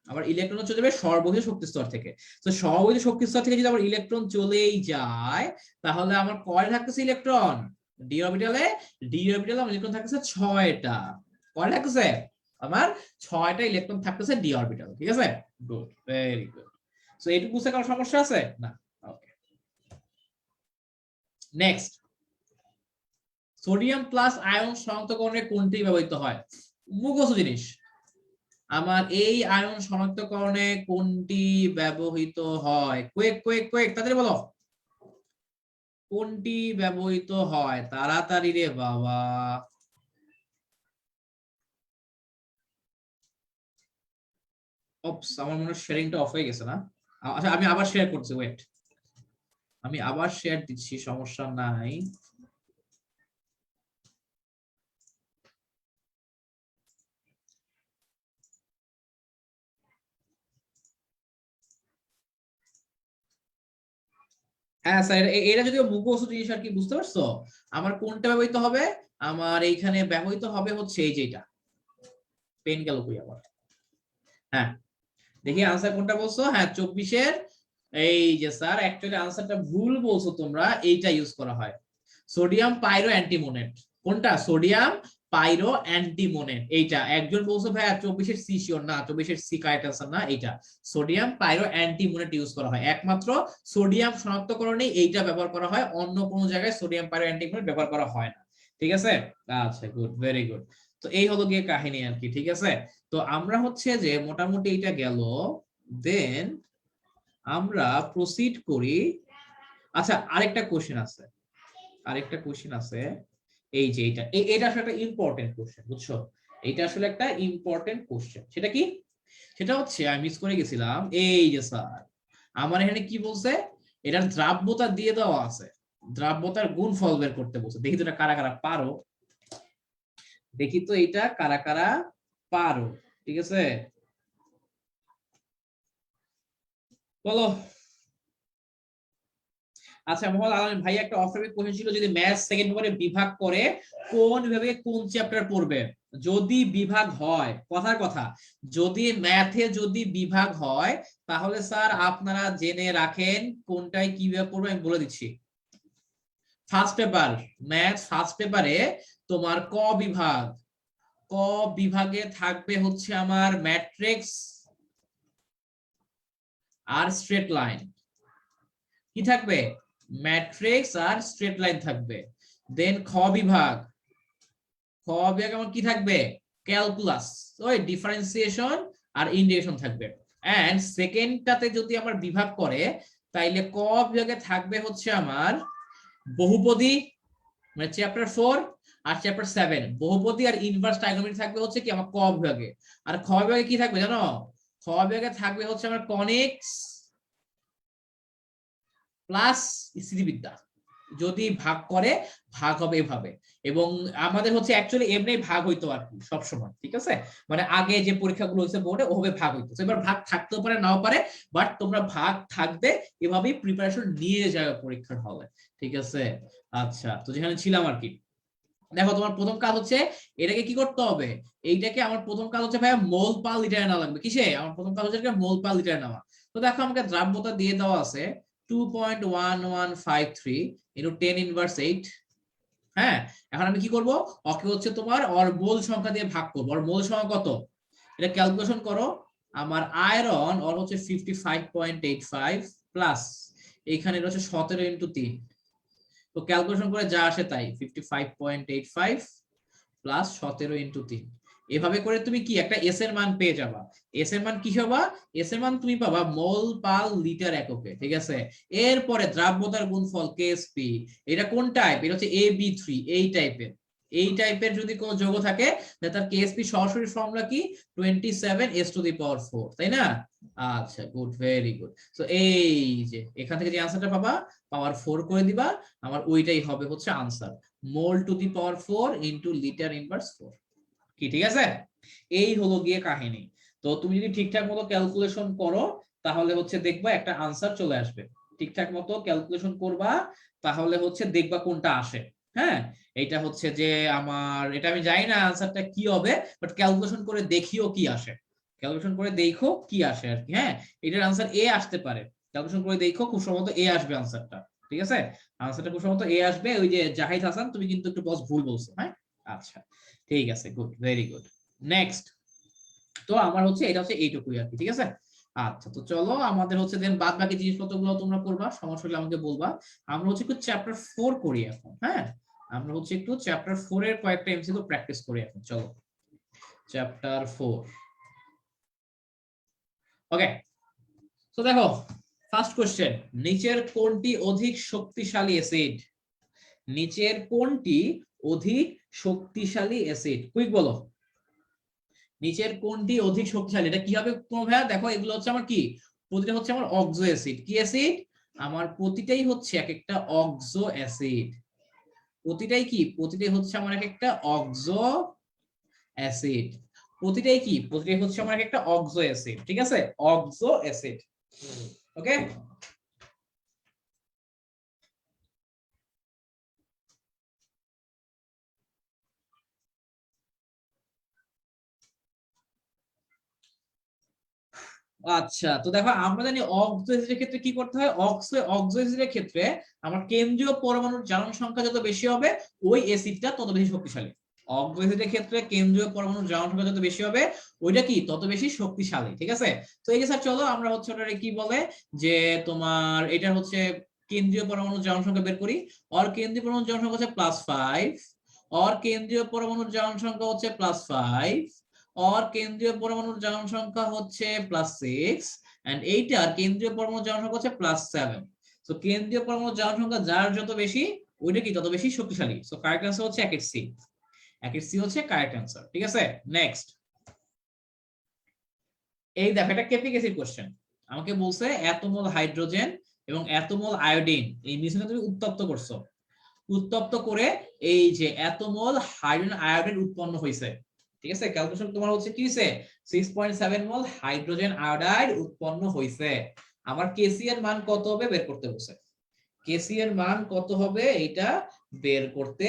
আমার ইলেকট্রন চলে যাবে সর্বোচ্চ শক্তি স্তর থেকে। তো সর্বোচ্চ শক্তি স্তর থেকে যদি আমার ইলেকট্রন চলেই যায় তাহলে আমার কয় থাকতেছে ইলেকট্রন? ডি অরবিটালে, আমার ইলেকট্রন থাকতেছে 6টা। কয় থাকতেছে? আমার 6টা ইলেকট্রন থাকতেছে ডি অরবিটাল। ঠিক আছে, গুড, ভেরি গুড। সো এইটুকু বুঝতে কোনো সমস্যা আছে না? ওকে, নেক্সট, সোডিয়াম প্লাস আয়ন শনাক্তকরণে কোনটি ব্যবহৃত হয়? মুখস্থ জিনিস। আমার এই আয়ন শনাক্তকরণে কোনটি ব্যবহৃত হয়? কুইক কুইক কুইক, তাড়াতাড়ি বলো, কোনটি ব্যবহৃত হয়? তাড়াতাড়ি রে বাবা। অপস, আমার মনে হয় শেয়ারিংটা অফ হয়ে গেছে না? আচ্ছা, আমি আবার শেয়ার করছি, ওয়েট, আমি আবার শেয়ার দিচ্ছি, সমস্যা নাই। হ্যাঁ স্যার, এটা যদিও মুখস্থ জিনিস আর কি, বুঝতে পারছো? আমার কোনটা ব্যবহৃত হবে? আমার এইখানে ব্যবহৃত হবে হচ্ছে এই যেটা, পেন গেল কই আবার? হ্যাঁ, দেখি আনসার কোনটা বলছো। হ্যাঁ, 24-এর, এই যে স্যার অ্যাকচুয়ালি আনসারটা ভুল বলছো তোমরা, এইটা ইউজ করা হয়, সোডিয়াম পাইরো অ্যান্টিমোনেট। কোনটা? সোডিয়াম পাইরো অ্যান্টিমোনেট, এইটা। একজন বলছো ভাইয়া 24-এর সি শিওর না, 24-এর সি কারেক্ট আনসার না, এইটা সোডিয়াম পাইরো অ্যান্টিমোনেট ইউজ করা হয় একমাত্র সোডিয়াম শনাক্তকরণে, এইটা ব্যবহার করা হয়, অন্য কোনো জায়গায় সোডিয়াম পাইরো অ্যান্টিমোনেট ব্যবহার করা হয় না। ঠিক আছে, আচ্ছা, গুড, ভেরি গুড। তো এই হলো গিয়ে কাহিনী আর কি। ঠিক আছে, তো আমরা হচ্ছে যে মোটামুটি এইটা গেল, দেন আমরা প্রসিড করি। আচ্ছা, আরেকটা কোশ্চেন আছে, আরেকটা কোশ্চেন আছে, এই যে এটা আসলে একটা ইম্পর্টেন্ট কোশ্চেন, বুঝছো? এটা আসলে একটা ইম্পর্টেন্ট কোশ্চেন। সেটা কি? সেটা হচ্ছে আমি মিস করে গেছিলাম, এই যে স্যার আমার এখানে কি বলছে, এটার দ্রাব্যতা দিয়ে দেওয়া আছে, দ্রাব্যতার গুণফল বের করতে বলছে। দেখি তো এটা কারা কারা পারো, দেখি তো এইটা কারা কারা পারো, ঠিক আছে? বলো। আচ্ছা মোহাম্মদ আলম ভাই, একটা অফারের কোশ্চেন ছিল, যদি ম্যাথ সেকেন্ড পেপারে বিভাগ করে কোন বিভাগে কোন চ্যাপ্টার পড়বে? যদি বিভাগ হয়, কথার কথা, যদি ম্যাথে যদি বিভাগ হয়, তাহলে স্যার আপনারা জেনে রাখেন কোনটায় কি বিভাগ পড়বে আমি বলে দিচ্ছি। ফার্স্ট পেপার ম্যাথ, ফার্স্ট পেপারে তোমার ক বিভাগ, ক বিভাগে থাকবে হচ্ছে আমার ম্যাট্রিক্স আর স্ট্রেট লাইন। কি থাকবে? ম্যাট্রিক্স আর স্ট্রেট লাইন থাকবে। দেন খ বিভাগ, খ বিভাগ আমার কি থাকবে? ক্যালকুলাস, ওই ডিফারেন্সিয়েশন আর ইন্টিগ্রেশন থাকবে। এন্ড সেকেন্ডটাতে যদি আমার বিভাগ করে, তাইলে ক বিভাগে থাকবে হচ্ছে আমার বহুপদী, মানে চ্যাপ্টার 4, আর চ্যাপ্টার 7 বহুপদী আর ইনভার্স ট্রাইগোনোমেট্রি থাকবে হচ্ছে কি আমার ক বিভাগে। আর খ বিভাগে কি থাকবে জানো? খ বিভাগে থাকবে হচ্ছে আমার কনিক্স প্লাস স্থিতিবিদ্যা। যদি ভাগ করে, ভাগ হবে এভাবে। এবং আমাদের হচ্ছে অ্যাকচুয়ালি এমনি ভাগ হইতো আর কি সবসময়, ঠিক আছে? মানে আগে যে পরীক্ষাগুলো হয়েছে বোর্ডে ওভাবে ভাগ হইতো, এবার ভাগ থাকতেও পারে নাও পারে, বাট তোমরা ভাগ থাকবে, এভাবেই প্রিপারেশন নিয়ে যাবে পরীক্ষার হলে, ঠিক আছে? আচ্ছা, তো যেখানে ছিলাম আর কি, দেখো তোমার প্রথম কাজ হচ্ছে এটাকে কি করতে হবে, এইটাকে আমার প্রথম কাজ হচ্ছে ভাইয়া মোল পার লিটারে নেওয়া লাগবে। কিসে? আমার প্রথম কাজ হচ্ছে মোল পার লিটারে নেওয়া। তো দেখো আমাকে দ্রাব্যতা দিয়ে দেওয়া আছে 2.1153 ইনটু 10 ইনভার্স 8। হ্যাঁ, এখন আমি কি করব, ওকে হচ্ছে তোমার ওর মোল সংখ্যা দিয়ে ভাগ করবো। ওর মোল সংখ্যা কত এটা ক্যালকুলেশন করো। আমার আয়রন ওর হচ্ছে 55.85 প্লাস এইখানে হচ্ছে 17 ইনটু 3। তো ক্যালকুলেশন করে যা আসে তাই 55.85 প্লাস 17 ইনটু 3। এভাবে করে তুমি কি একটা এস এর মান পেয়ে যাবা। এস এর মান কি হবা? এস এর মান তুমি পাবা মোল পার লিটার এককে, ঠিক আছে? এরপরে দ্রাব্যতার গুণফল কেএসপি, এটা কোন টাইপ? এটা হচ্ছে AB3, এই টাইপের। এই টাইপের যদি কোনো যৌগ থাকে তার কেএসপি সরাসরি ফর্মুলা কি? 27s⁴, তাই না? আচ্ছা গুড, ভেরি গুড। তো এই যে এখান থেকে যে আনসারটা পাবা, পাওয়ার 4 করে দিবা, আমার ওইটাই হবে হচ্ছে answer, mole two the power 4 into litre inverse 4। কি ঠিক আছে? এই হলো গিয়ে কাহিনী। তো তুমি যদি ঠিকঠাক মতো ক্যালকুলেশন করো, তাহলে হচ্ছে দেখবা একটা আনসার চলে আসবে। ঠিকঠাক মতো ক্যালকুলেশন করবা, তাহলে হচ্ছে দেখবা কোনটা আসে। হ্যাঁ, এটা হচ্ছে যে আমার, এটা আমি জানি না আনসারটা কি হবে, বাট ক্যালকুলেশন করে দেখিও কি আসে। ক্যালকুলেশন করে দেখো কি আসে আর কি। হ্যাঁ, এটার আনসার এ আসতে পারে, ক্যালকুলেশন করে দেখো, খুব সম্ভবত এ আসবে আনসারটা। ঠিক আছে, আনসারটা খুব সম্ভবত এ আসবে। ওই যে জাহিদ হাসান, তুমি কিন্তু একটু বস ভুল বলছো। হ্যাঁ, আচ্ছা ঠিক আছে, গুড, ভেরি গুড। নেক্সট, তো আমার হচ্ছে এটা হচ্ছে এইটুকুই আর কি, ঠিক আছে? আচ্ছা, তো চলো আমাদের হচ্ছে দেন বাদ বাকি জিনিসপত্রগুলো তোমরা করবা, সমস্যা হলে আমাকে বলবা। আমরা হচ্ছে একটু চ্যাপ্টার 4 করি এখন। হ্যাঁ, আমরা হচ্ছে একটু চ্যাপ্টার 4 এর কয়েকটা এমসিকিউ প্র্যাকটিস করি এখন। চলো চ্যাপ্টার 4। ওকে, তো দেখো ফার্স্ট কোশ্চেন, নিচের কোনটি অধিক শক্তিশালী অ্যাসিড? নিচের কোনটি অধিক শক্তিশালী অ্যাসিড? কুইক বলো, নিচের কোনটি অধিক শক্তিশালী? এটা কি হবে তোমার ভাইয়া? দেখো এগুলো হচ্ছে আমার কি, প্রতিটা হচ্ছে আমার অক্সো অ্যাসিড। কি অ্যাসিড? আমার প্রতিটাই হচ্ছে এক একটা অক্সো অ্যাসিড। প্রতিটাই কি? প্রতিটাই হচ্ছে আমার এক একটা অক্সো অ্যাসিড। প্রতিটাই কি? প্রতিটাই হচ্ছে আমার এক একটা অক্সো অ্যাসিড, ঠিক আছে? Oxo acid. ওকে, আচ্ছা, তো দেখো আমরা জানি অক্সো অ্যাসিডের ক্ষেত্রে কি করতে হয়। অক্সো অ্যাসিডের ক্ষেত্রে আমার কেন্দ্রীয় পরমাণুর জারণ সংখ্যা যত বেশি হবে, ওই অ্যাসিডটা তত বেশি শক্তিশালী। অক্সো অ্যাসিডের ক্ষেত্রে কেন্দ্রীয় পরমাণুর জারণ সংখ্যা যত বেশি হবে, ওইটা কি তত বেশি শক্তিশালী, ঠিক আছে? তো এই যে স্যার চলো আমরা হচ্ছে ওটা কি বলে, যে তোমার এটা হচ্ছে কেন্দ্রীয় পরমাণুর জারণ সংখ্যা বের করি। ওর কেন্দ্রীয় পরমাণুর জারণ সংখ্যা হচ্ছে +5, ওর কেন্দ্রীয় পরমাণুর জারণ সংখ্যা হচ্ছে +5, और কেন্দ্রীয় পরমাণুর জারণ সংখ্যা হচ্ছে +6, এন্ড এইটার কেন্দ্রীয় পরমাণুর জারণ সংখ্যা হচ্ছে +7। সো কেন্দ্রীয় পরমাণুর জারণ সংখ্যা যার যত বেশি, ওইটা কি তত বেশি শক্তিশালী। সো কারেক্ট आंसर হচ্ছে 1/c। 1/c হচ্ছে কারেক্ট आंसर, ঠিক আছে? নেক্সট, এই দেখো এটা কেপিক অ্যাসিড কোশ্চেন। আমাকে বলছে এত মোল হাইড্রোজেন এবং এত মোল আয়োডিন এই মিশ্রণে তুমি উত্তপ্ত করছো। উত্তপ্ত করে এই যে এত মোল হাইড্রোজেন আয়োডিন উৎপন্ন হয়েছে, ঠিক আছে, ক্যালকুলেশন তোমার হচ্ছে কি হইছে 6.7 মোল হাইড্রোজেন আয়োডাইড উৎপন্ন হইছে। আমার কেসি এর মান কত হবে বের করতে বলছে, কেসি এর মান কত হবে এটা বের করতে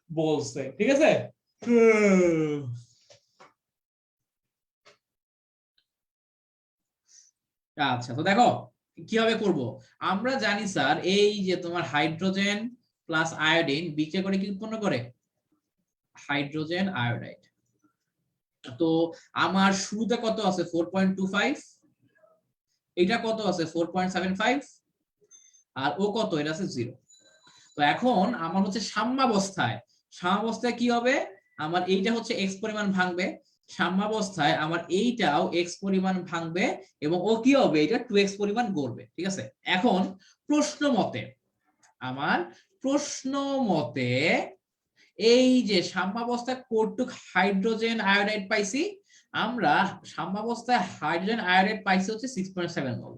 বলছে। ঠিক আছে, আচ্ছা তো দেখো কিভাবে করব। আমরা জানি স্যার এই যে তোমার হাইড্রোজেন প্লাস আয়োডিন বিক্রিয়া করে কি উৎপন্ন করে, হাইড্রোজেন আয়োডাইড। তো আমার শুরুতে কত আছে 4.25, এটা কত আছে 4.75, আর ও কত, এটা আছে 0। তো এখন আমার হচ্ছে সাম্যাবস্থায়, সাম্যাবস্থায় কি হবে, আমার এইটা হচ্ছে এক্স পরিমাণ ভাঙবে, সাম্যাবস্থায় আমার এইটাও এক্স পরিমাণ ভাঙবে এবং ও কি হবে, এটা 2x পরিমাণ গড়বে। ঠিক আছে, এখন প্রশ্ন মতে, আমার প্রশ্ন মতে এই যে সাম্যাবস্থায় কতটুক হাইড্রোজেন আয়োডাইড পাইছি, আমরা সাম্যাবস্থায় হাইড্রোজেন আয়োডাইড পাইছি হচ্ছে 6.7 মোল।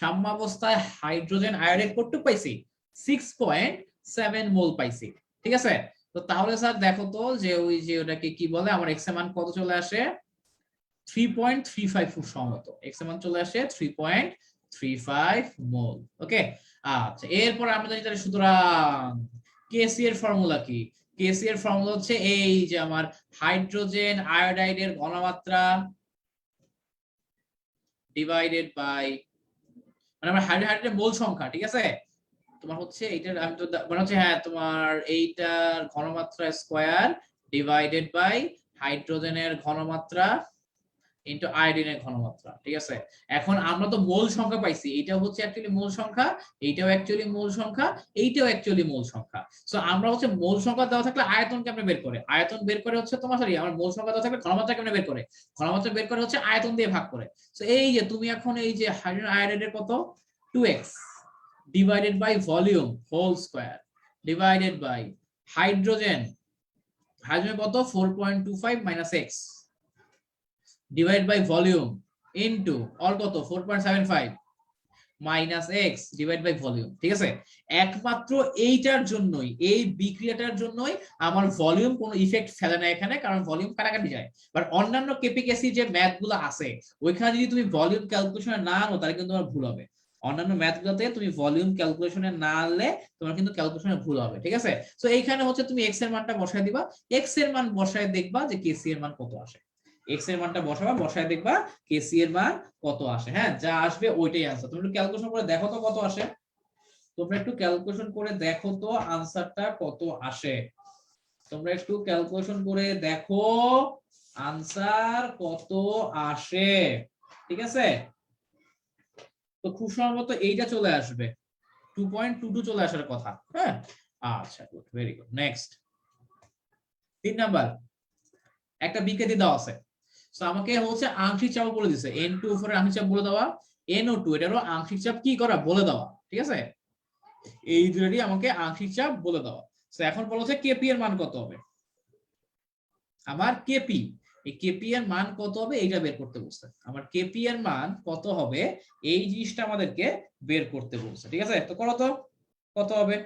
সাম্যাবস্থায় হাইড্রোজেন আয়োডাইড কতটুক পাইছি 6.7 মোল পাইছি। ঠিক আছে, তো তাহলে স্যার দেখো তো যে ওই যে ওটাকে কি বলে, আমার এক্স এর মান কত চলে আসে 3.35 ফুট সম্ভবত, এক্স এর মান চলে আসে 3.35 মোল। ওকে, আচ্ছা এরপর আমরা জানি তাহলে সুতরাং কেসি এর ফর্মুলা কি, কেসি এর ফর্মুলা হচ্ছে এই যে আমার হাইড্রোজেন আয়োডাইডের ঘনমাত্রা ডিভাইডেড বাই, মানে আমার হাইড্রোজেনের মোল সংখ্যা। ঠিক আছে, তোমার হচ্ছে এইটার আমি তো মানে হচ্ছে হ্যাঁ তোমার এইটার ঘনমাত্রা স্কয়ার ডিভাইডেড বাই হাইড্রোজেনের ঘনমাত্রা ইনটু আয়োডিনের ঘনমাত্রা। ঠিক আছে, এখন আমরা তো মোল সংখ্যা পাইছি, এটা হচ্ছে অ্যাকচুয়ালি মোল সংখ্যা, এইটাও অ্যাকচুয়ালি মোল সংখ্যা, এইটাও অ্যাকচুয়ালি মোল সংখ্যা। সো আমরা হচ্ছে মোল সংখ্যা দেওয়া থাকলে আয়তন কেমনে বের করে, আয়তন বের করে হচ্ছে তোমার সরি আমার মোল সংখ্যা দেওয়া থাকলে ঘনমাত্রা কেমনে বের করে, ঘনমাত্রা বের করে হচ্ছে আয়তন দিয়ে ভাগ করে। সো এই যে তুমি এখন এই যে হাইড্রোজেন আয়োডাইডের কত 2x divided by volume whole square divided by hydrogen, hydrogen কত 4.25 minus x divide by volume into or কত 4.75 minus x divide by volume. ঠিক আছে, একমাত্র এইটার জন্যই, এই বিক্রিয়াটার জন্যই আমার ভলিউম কোনো ইফেক্ট ফেলে না এখানে, কারণ ভলিউম কাটাকাটি যায়। বাট অন্যান্য কেপিকেসি যে ম্যাথ গুলো আছে ওইখানে যদি তুমি ভলিউম ক্যালকুলেশনে না আনো তাহলে কিন্তু তোমার ভুল হবে। অন্যান্য ম্যাথ গুলোতে তুমি ভলিউম ক্যালকুলেশনে না আনলে তোমার কিন্তু ক্যালকুলেশনে ভুল হবে। ঠিক আছে, তো এইখানে হচ্ছে তুমি এক্স এর মানটা বসায় দিবা, এক্স এর মান বসায় দেখবা যে কেসি এর মান কত আসে, এক্স এর মানটা বসাবা, বসায় দেখবা কেসি এর মান কত আসে। হ্যাঁ, যা আসবে ওইটাই आंसर। তুমি একটু ক্যালকুলেশন করে দেখো তো কত আসে, তোমরা একটু ক্যালকুলেশন করে দেখো তো आंसरটা কত আসে, তোমরা একটু ক্যালকুলেশন করে দেখো आंसर কত আসে। ঠিক আছে, তো খুব সম্ভবত এইটা চলে আসবে 2.22 চলে আসার কথা। হ্যাঁ, আচ্ছা good, very good. Next 3 number, একটা বিক্রিয়া দেওয়া আছে, সো আমাকে হচ্ছে আংশিক চাপ বলে দিছে, N2O4 এর আংশিক চাপ বলে দেওয়া, NO2 এটারও আংশিক চাপ কি করা বলে দেওয়া। ঠিক আছে, এই দুটোরই আমাকে আংশিক চাপ বলে দেওয়া। সো এখন বলা হচ্ছে কেপি এর মান কত হবে, আমার কেপি, এই কেপি এর মান কত হবে এইটা বের করতে বলছে, আমার কেপি এর মান কত হবে এই জিনিসটা আমাদেরকে বের করতে বলছে। ঠিক আছে, তো করো তো কত হবে,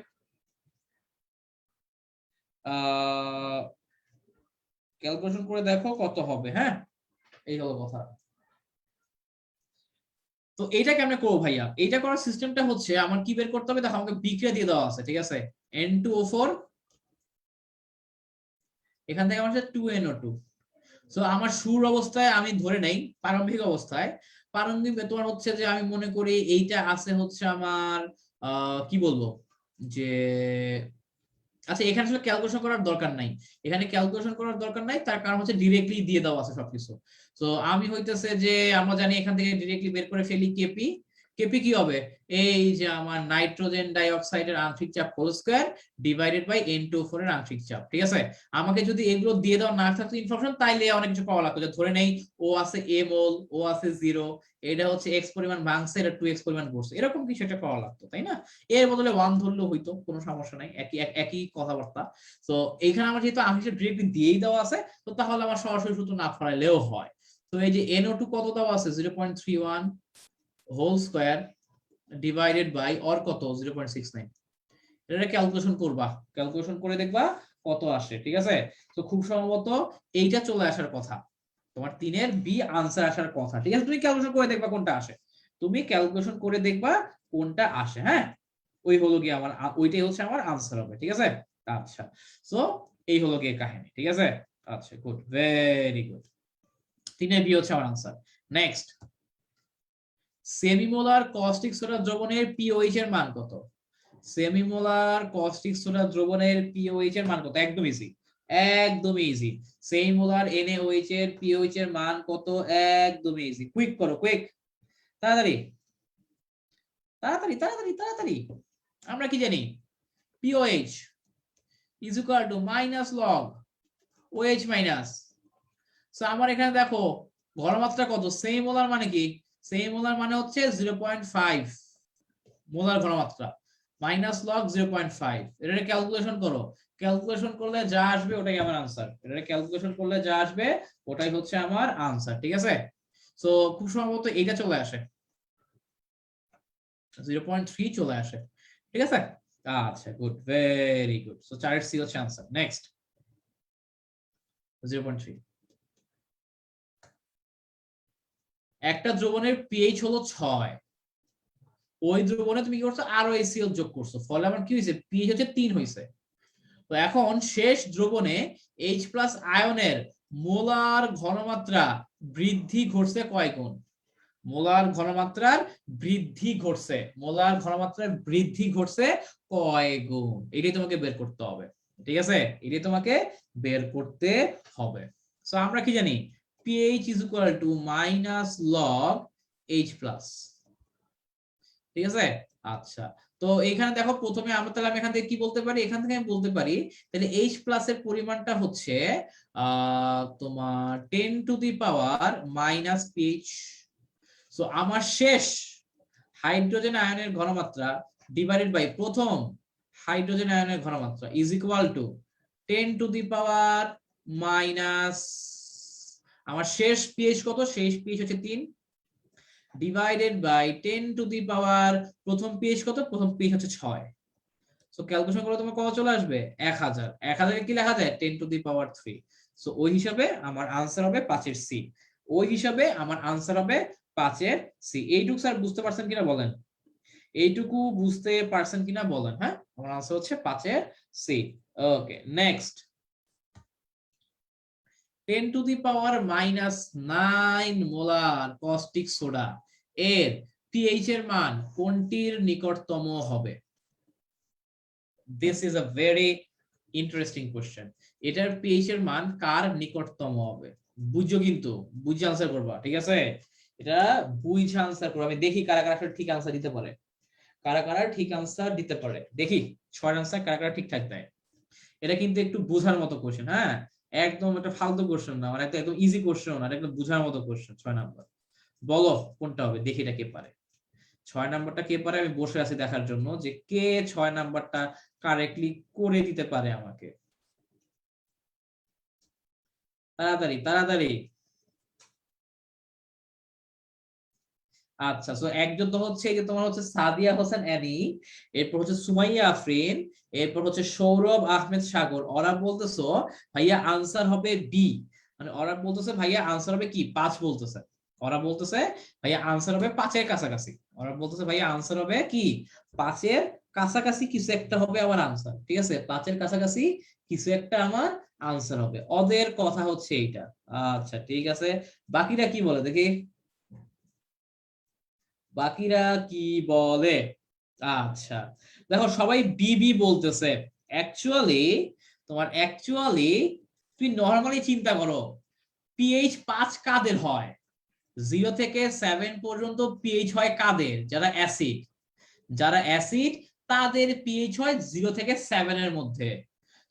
ক্যালকুলেশন করে দেখো কত হবে। হ্যাঁ, এই হলো কথা। তো এইটা কেমনে করবো ভাইয়া, এইটা করার সিস্টেমটা হচ্ছে আমার কি বের করতে হবে, দেখো আমাকে বিক্রিয়া দিয়ে দেওয়া আছে। ঠিক আছে, N2O4 এখান থেকে আমার 2NO2। সো আমার শুরুর অবস্থায় আমি ধরে নেই প্রারম্ভিক অবস্থায়, প্রারম্ভিক তোমার হচ্ছে যে আমি মনে করি এইটা আছে হচ্ছে আমার কি বলবো যে, আচ্ছা এখানে আসলে ক্যালকুলেশন করার দরকার নাই, এখানে ক্যালকুলেশন করার দরকার নাই, তার কারণ হচ্ছে ডিরেক্টলি দিয়ে দেওয়া আছে সবকিছু। তো আমি হইতেছে যে আমরা জানি এখান থেকে ডিরেক্টলি বের করে ফেলি কেপি, কেপি কি হবে এই যে আমার নাইট্রোজেন ডাই অক্সাইডের আংশিক চাপ whole square divided by N2O4 এর আংশিক চাপ। ঠিক আছে, আমাকে যদি এগুলো দিয়ে দেওয়া না থাকতো ইনফরমেশন, তাইলে অনেক কিছু পাওয়া লাগতো, যে ধরে নেই ও আছে a মোল, ও আছে 0, এটা হচ্ছে x পরিমাণ ভাঙছে, এটা 2x পরিমাণ ঘুরছে, এরকম কিছু একটা পাওয়া লাগতো, তাই না? এর বদলে 1 ধরলেও হইতো, কোনো সমস্যা নাই, একই একই কথাবার্তা। তো এইখানে আমার যেহেতু আংশিক ডিরেক্টলি দিয়েই দেওয়া আছে, তো তাহলে আমার সরাসরি সূত্র না ফলাইলেও হয়। তো এই যে NO2 কত দেওয়া আছে 0.31 whole square divided by or কত 0.69, এটা ক্যালকুলেশন করবা, ক্যালকুলেশন করে দেখবা কত আসে, ঠিক আছে। তো খুব সম্ভবত এইটা চলে আসার কথা, তোমার 3 এর বি আনসার আসার কথা, ঠিক আছে। তুমি ক্যালকুলেশন করে দেখবা কোনটা আসে, তুমি ক্যালকুলেশন করে দেখবা কোনটা আসে, হ্যাঁ। ওই হলো গিয়ে আমার ওইটাই হচ্ছে আমার আনসার হবে, ঠিক আছে। আচ্ছা, সো এই হলো গিয়ে কাহিনী, ঠিক আছে। আচ্ছা, গুড, ভেরি গুড। 3 এর বি হচ্ছে আমার answer. Next, semimolar caustic soda দ্রবণের পিওএইচ এর মান কত? সেমিমোলার কস্টিক সোডা দ্রবণের পিওএইচ এর মান কত? একদম ইজি, একদম ইজি। সেমিমোলার এনএওএইচ এর পিওএইচ এর মান কত? একদম ইজি। কুইক করো, কুইক, তাড়াতাড়ি তাড়াতাড়ি তাড়াতাড়ি তাড়াতাড়ি। আমরা কি জানি? POH is equal to minus log OH minus. So আমার এখানে দেখো ঘনমাত্রা কত, সেমিমোলার মানে কি? সেমিমোলার মানে হচ্ছে 0.5 মোলার ঘনমাত্রা, মাইনাস লগ 0.5। এটা ক্যালকুলেশন করো, ক্যালকুলেশন করলে যা আসবে ওটাই আমার আনসার। এটা ক্যালকুলেশন করলে যা আসবে ওটাই হচ্ছে আমার আনসার, ঠিক আছে। সো খুব সম্ভবত এইটা চলে আসে, 0.3 চলে আসে, ঠিক আছে। আচ্ছা, গুড, ভেরি গুড। সো 4 এর সি হচ্ছে আনসার। নেক্সট, 0.3। একটা দ্রবণের পিএইচ হলো 6, ওই দ্রবণে তুমি কি করছো? আরো এসিএল যোগ করছো, ফলে আমার কি হয়েছে? পিএইচ হচ্ছে 3 হয়েছে। তো এখন শেষ দ্রবণে H প্লাস আয়নের মোলার ঘনমাত্রা বৃদ্ধি ঘটছে কয় গুণ? মোলার ঘনমাত্রার বৃদ্ধি ঘটছে, মোলার ঘনমাত্রার বৃদ্ধি ঘটছে কয় গুণ? এটাই তোমাকে বের করতে হবে, ঠিক আছে। এটাই তোমাকে বের করতে হবে। সো আমরা কি জানি? pH is equal to minus log H plus, ঠিক আছে। আচ্ছা, তো এখানে দেখো প্রথমে আমরা তাহলে আমি এখান থেকে কি বলতে পারি? এখান থেকে আমি বলতে পারি তাহলে H প্লাস এর পরিমাণটা হচ্ছে তোমার 10 to the power minus pH। So আমার শেষ হাইড্রোজেন আয়নের ঘনমাত্রা ডিভাইডেড বাই প্রথম হাইড্রোজেন আয়নের ঘনমাত্রা is equal two 10 to the power minus, আমার শেষ pH কত? শেষ pH হচ্ছে 3, ডিভাইডেড বাই 10 টু দি পাওয়ার প্রথম pH কত? প্রথম pH হচ্ছে 6। সো ক্যালকুলেশন করলে তোমার কত চলে আসবে? 1000। 1000 কি লেখা যায়? 10 টু দি পাওয়ার 3। সো ওই হিসাবে আমার আনসার হবে 5 এর সি। ওই হিসাবে আমার আনসার হবে 5 এর সি। এইটুকু স্যার বুঝতে পারছেন কিনা বলেন? এইটুকু বুঝতে পারছেন কিনা বলেন? হ্যাঁ, আমার আনসার হচ্ছে 5 এর C. Okay, next, 10 to the power minus 9 molar caustic soda এর পিএইচ এর মান কোনটির নিকটতম হবে? This is a very interesting question. এটার পিএইচ এর মান কার নিকটতম হবে? বুঝছো, কিন্তু বুঝে আনসার করবা, ঠিক আছে। এটা বুঝে আনসার করবা। আমি দেখি কারা কারা ঠিক আনসার দিতে পারে, কারা কারা ঠিক আনসার দিতে পারে। দেখি 6 আনসার কারা কারা ঠিকঠাক দেয়। এটা কিন্তু একটু বোঝার মতো কোশ্চেন, হ্যাঁ, একদম একটা ফালতু কোশ্চেন না, মানে একদম ইজি কোশ্চেন না, একদম বোঝার মতো কোশ্চেন। 6 নাম্বার, বলো কোনটা হবে, দেখি এটা কে পারে। 6 নাম্বারটা কে পারে? আমি বসে আছি দেখার জন্য যে কে 6 নাম্বারটা কারেক্টলি করে দিতে পারে আমাকে। তাড়াতাড়ি তাড়াতাড়ি। আচ্ছা, সো একজন তো হচ্ছে এই যে তোমার হচ্ছে সাদিয়া হোসেন অ্যানি, এরপর হচ্ছে সুমাইয়া আফরিন, এরপর হচ্ছে সৌরভ আহমেদ সাগর। ওরা বলতেছো ভাইয়া আনসার হবে বি, মানে ওরা বলতেছে ভাইয়া আনসার হবে কি 5 বলতেছে। ওরা বলতেছে ভাইয়া আনসার হবে 5 এর কাছাকাছি। ওরা বলতেছে ভাইয়া আনসার হবে কি 5 এর কাছাকাছি কিছু একটা হবে আমার আনসার, ঠিক আছে। 5 এর কাছাকাছি কিছু একটা আমার আনসার হবে, ওদের কথা হচ্ছে এইটা। আচ্ছা, ঠিক আছে, বাকিরা কি বলে দেখি, বাকিরা কি বলে? আচ্ছা, দেখো সবাই বিবি বলতেছে। অ্যাকচুয়ালি তুমি নরমালি চিন্তা করো, পিএইচ 5 কাদের হয়? 0 থেকে 7 পর্যন্ত পিএইচ হয় কাদের? যারা অ্যাসিড, যারা অ্যাসিড তাদের পিএইচ হয় 0 থেকে 7 এর মধ্যে।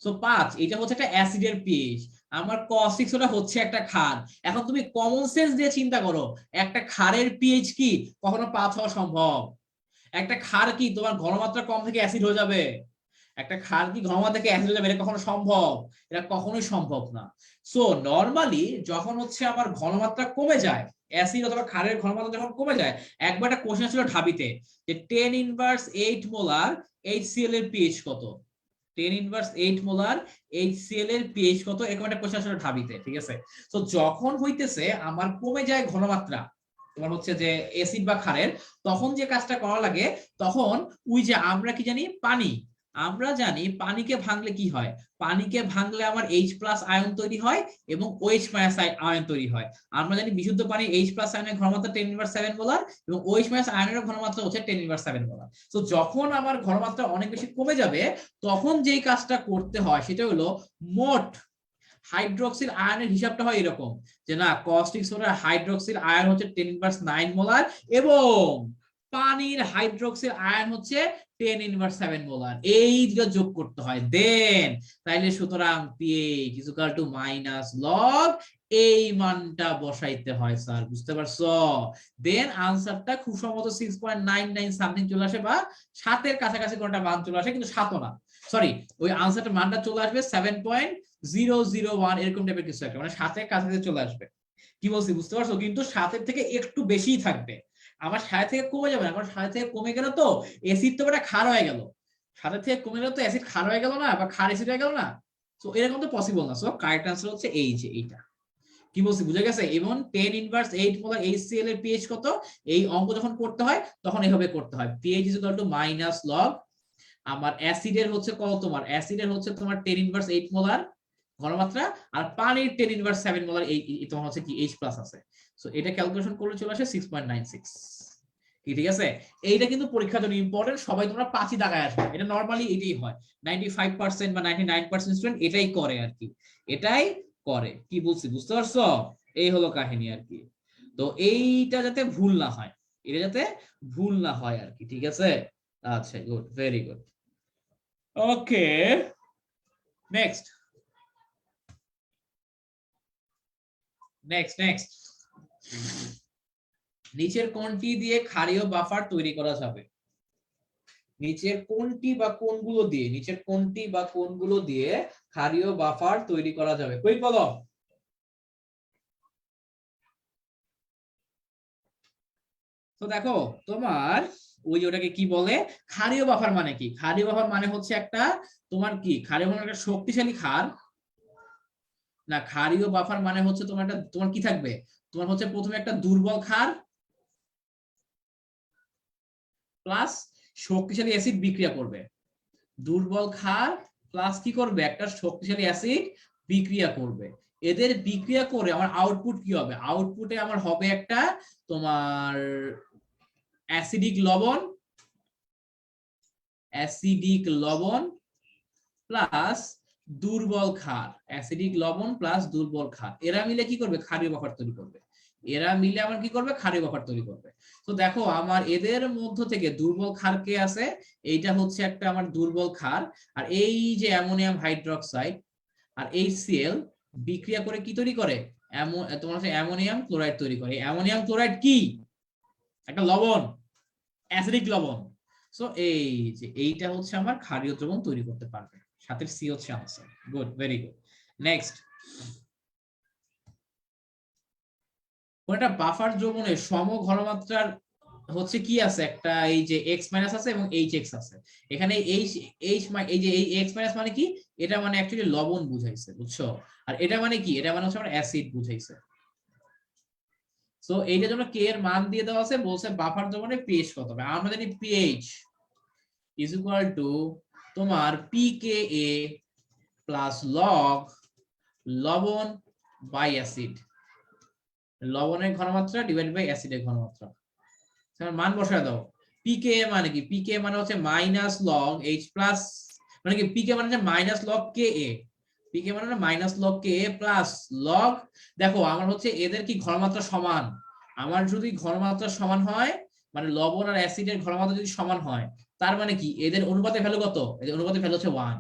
সো 5 এটা হচ্ছে একটা অ্যাসিডের পিএইচ, আমার কস্টিক সোডা হচ্ছে একটা ক্ষার। এখন তুমি কমন সেন্স দিয়ে চিন্তা করো, একটা ক্ষারের পিএইচ কি কখনো 5 হওয়া সম্ভব? একটা ক্ষার কি তোমার ঘনমাত্রা কম থেকে অ্যাসিড হয়ে যাবে? একটা ক্ষার কি ঘনমাত্রা থেকে অ্যাসিড হয়ে যাবে? এটা কখনো সম্ভব? এটা কখনোই সম্ভব না। সো নরমালি যখন হচ্ছে আমার ঘনমাত্রা কমে যায়, অ্যাসিড অথবা ক্ষারের ঘনমাত্রা যখন কমে যায়, একবার একটা কোশ্চেন ছিল ঢাবিতে যে 10 ইনভার্স 8 মোলার HCl এর পিএইচ কত? 10 ইনভার্স 8 মোলার HCl এর pH কত, এরকম একটা কোশ্চেন আসলে ঢাবিতে, ঠিক আছে। তো যখন হইতেছে আমার কমে যায় ঘনমাত্রা তোমার হচ্ছে যে অ্যাসিড বা ক্ষারের, তখন যে কাজটা করা লাগে, তখন ওই যে আমরা কি জানি পানি, আমরা জানি পানিকে ভাঙলে কি হয়, পানিকে ভাঙলে আমার H প্লাস আয়ন তৈরি হয় এবং OH মাইনাস আয়ন তৈরি হয়। আমরা জানি বিশুদ্ধ পানি H প্লাস আয়নের ঘনমাত্রা 10 ইনভার্স 7 মোলার এবং OH মাইনাস আয়নের ঘনমাত্রা হচ্ছে 10 ইনভার্স 7 মোলার। তো যখন আমার ঘনমাত্রা অনেক বেশি কমে যাবে, তখন যেই কাজটা করতে হয় সেটা হলো মোট হাইড্রোক্সিল আয়নের হিসাবটা হয় এরকম যে না, কস্টিক সোডার হাইড্রোক্সিল আয়ন হচ্ছে 10 ইনভার্স 9 মোলার এবং পানির হাইড্রোক্সিল আয়ন হচ্ছে 10 ইনভার্স 7 মোলার, এই দুটো যোগ করতে হয়। দেন তাইলে সুতরাং pH is equal to minus log এই মানটা বসাইতে হয় স্যার, বুঝতে পারছো? দেন আনসারটা খুব সম্ভবত 6.99 সামথিং চলে আসে বা 7 এর কাছাকাছি কোনটা মান চলে আসে, কিন্তু 7ও না, সরি, ওই আনসারটা মানটা চলে আসবে 7.001 এরকম টাইপের কিছু একটা, মানে 7 এর কাছাকাছি চলে আসবে। কি বলছি বুঝতে পারছো? কিন্তু 7 এর থেকে একটু বেশিই থাকবে, আমার 7 থেকে কমে যাবে না, কারণ 7 থেকে কমে গেল তো অ্যাসিড তো এটা ক্ষার হয়ে গেল, 7 থেকে কমে গেল তো অ্যাসিড ক্ষার হয়ে গেল না, বা ক্ষার অ্যাসিড হয়ে গেল না। সো এরকম তো পসিবল না। সো কারেক্ট আনসার হচ্ছে এই যে এইটা। কি বলছি বুঝে গেছে? এবং 10 ইনভার্স 8 মোলার HCl এর pH কত, এই অঙ্ক যখন করতে হয় তখন এইভাবে করতে হয়। pH is equal to minus log আমার অ্যাসিডের হচ্ছে কত, তোমার অ্যাসিডের হচ্ছে তোমার 10 ইনভার্স 8 মোলার ঘনমাত্রা, আর পানির 10 ইনভার্স 7 মোলার এই তোমার হচ্ছে কি H প্লাস আছে। সো এটা ক্যালকুলেশন করলে চলে আসে 6.96। কি ঠিক আছে? এইটা কিন্তু পরীক্ষার জন্য ইম্পর্টেন্ট, সবাই তোমরা 5ই দাগায় আসবে, এটা নরমালি এটাই হয়, 95% বা 99% স্টুডেন্ট এটাই করে আর কি, এটাই করে। কি বলছি বুঝতে পারছো? এই হলো কাহিনী আর কি। তো এইটা যাতে ভুল না হয়, এটা যাতে ভুল না হয় আর কি, ঠিক আছে। আচ্ছা, good, very good. Okay, next next next নিচের কোনটি দিয়ে ক্ষারীয় বাফার তৈরি করা যাবে? নিচের কোনটি বা কোনগুলো দিয়ে, নিচের কোনটি বা কোনগুলো দিয়ে ক্ষারীয় বাফার তৈরি করা যাবে? কুইক বলো। তো দেখো তোমার ওই ওটাকে কি বলে, ক্ষারীয় বাফার মানে কি? ক্ষারীয় বাফার মানে হচ্ছে একটা তোমার কি, ক্ষারীয় বাফার একটা শক্তিশালী ক্ষার না, ক্ষারীয় বাফার মানে হচ্ছে তোমার একটা, তোমার কি থাকবে, তোমার হচ্ছে প্রথমে একটা দুর্বল ক্ষার প্লাস শক্তিশালী অ্যাসিড বিক্রিয়া করবে, দুর্বল ক্ষার প্লাস কি করবে, একটা শক্তিশালী অ্যাসিড বিক্রিয়া করবে। এদের বিক্রিয়া করে আমার আউটপুট কি হবে? আউটপুটে আমার হবে একটা তোমার অ্যাসিডিক লবণ, অ্যাসিডিক লবণ প্লাস দুর্বল ক্ষার, অ্যাসিডিক লবণ প্লাস দুর্বল ক্ষার, এরা মিলে কি করবে? ক্ষারীয় বাফার তৈরি করবে। এরা মিলে আমার কি করবে? ক্ষারীয় বাফার তৈরি করবে। তো দেখো আমার এদের মধ্য থেকে দুর্বল ক্ষার কে আছে, এইটা হচ্ছে একটা আমার দুর্বল ক্ষার, আর এই যে অ্যামোনিয়াম হাইড্রোক্সাইড আর HCl বিক্রিয়া করে কি তৈরি করে? তোমার হচ্ছে অ্যামোনিয়াম ক্লোরাইড তৈরি করে। অ্যামোনিয়াম ক্লোরাইড কি? একটা লবণ, অ্যাসিডিক লবণ। সো এই যে এইটা হচ্ছে আমার ক্ষারীয় দ্রবণ তৈরি করতে পারবে, সাথে সি হচ্ছে answer. Good, very good. Next, কোনটা বাফার দ্রবণের সম ঘনমাত্রার হচ্ছে কি আছে, একটা এই যে x মাইনাস আছে এবং HX আছে। এখানে এই যে এই x মাইনাস মানে কি, এটা মানে অ্যাকচুয়ালি লবণ বুঝাইছে, বুঝছো? আর এটা মানে কি, এটা মানে হচ্ছে আমার অ্যাসিড বুঝাইছে। সো এইটার জন্য কে এর মান দিয়ে দেওয়া আছে, বলছে বাফার দ্রবণের pH কত হবে। আমরা জানি pH ইজ ইকুয়াল টু তোমার pKa প্লাস লগ লবণ বাই অ্যাসিড, লবণের ঘনমাত্রা ডিভাইড বাই অ্যাসিডের ঘনমাত্রা। মান বসায় দাও। pKa মানে কি? pKa মানে হচ্ছে মাইনাস লগ H প্লাস, মানে কি pKa মানে হচ্ছে মাইনাস লগ Ka, pKa মানে minus log Ka plus log, দেখো আমার হচ্ছে এদের কি ঘনমাত্রা সমান, আমার যদি ঘনমাত্রা সমান হয়, মানে লবণ আর অ্যাসিডের ঘনমাত্রা যদি সমান হয়, তার মানে কি এদের অনুপাতের ভ্যালু কত? এদের অনুপাতের ভ্যালু হচ্ছে 1।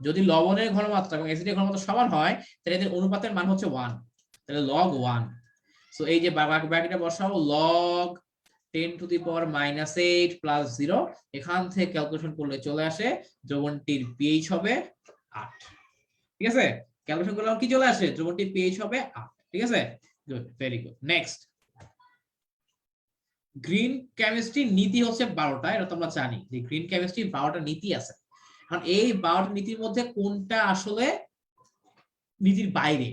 যদি লবণের ঘনমাত্রা এবং অ্যাসিডের ঘনমাত্রা সমান হয়, তাহলে এদের অনুপাতের মান হচ্ছে 1, তাহলে লগ 1। সো এই যে ব্র্যাকেটে বসাও log 10 to the power -8 plus 0, এখান থেকে ক্যালকুলেশন করলে চলে আসে দ্রবণটির pH হবে 8। ঠিক আছে, ক্যালকুলেশন করলে কি চলে আসে? দ্রবণটির pH হবে 8। ঠিক আছে, good, very good. Next, green chemistry নীতি হচ্ছে 12টা, এটা তোমরা জানি যে গ্রিন কেমিস্ট্রি 12টা নীতি আছে। কারণ এই 12টা নীতির মধ্যে কোনটা আসলে নীতির বাইরে?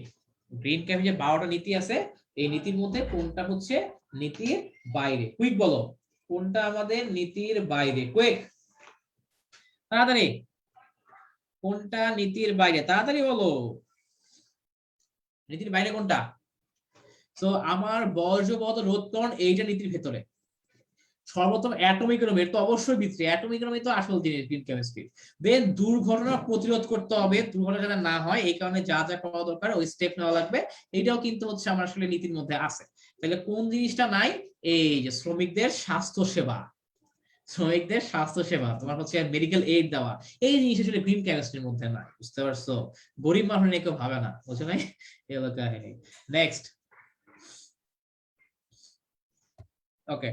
গ্রিন ক্যাপে যে 12টা নীতি আছে এই নীতির মধ্যে কোনটা হচ্ছে নীতির বাইরে? কুইক বলো, কোনটা আমাদের নীতির বাইরে? কুইক, তাড়াতাড়ি, কোনটা নীতির বাইরে? তাড়াতাড়ি বলো, নীতির বাইরে কোনটা? তো আমার বর্জ্যপদার্থ রোধকরণ এইটা নীতির ভেতরে। সর্বপ্রথম অ্যাটমিক ইকোনমি, তো অবশ্যই ভিতরে অ্যাটমিক ইকোনমি তো আসল জিনিস গ্রিন কেমিস্ট্রি। দেন দুর্ঘটনা প্রতিরোধ করতে হবে, দুর্ঘটনা যাতে না হয় এই কারণে যা যা করা দরকার ওই স্টেপ নেওয়া লাগবে, এটাও কিন্তু হচ্ছে আমার আসলে নীতির মধ্যে আছে। তাহলে কোন জিনিসটা নাই? এই যে শ্রমিকদের স্বাস্থ্য সেবা, শ্রমিকদের স্বাস্থ্য সেবা, তোমার হচ্ছে মেডিকেল এইড দেওয়া, এই জিনিস আসলে গ্রিন কেমিস্ট্রির মধ্যে নাই, বুঝতে পারছো? গরিব মানুষ নিয়ে কেউ ভাবে না, বুঝছো নাই? এলো কাহিনী। নেক্সট, ওকে,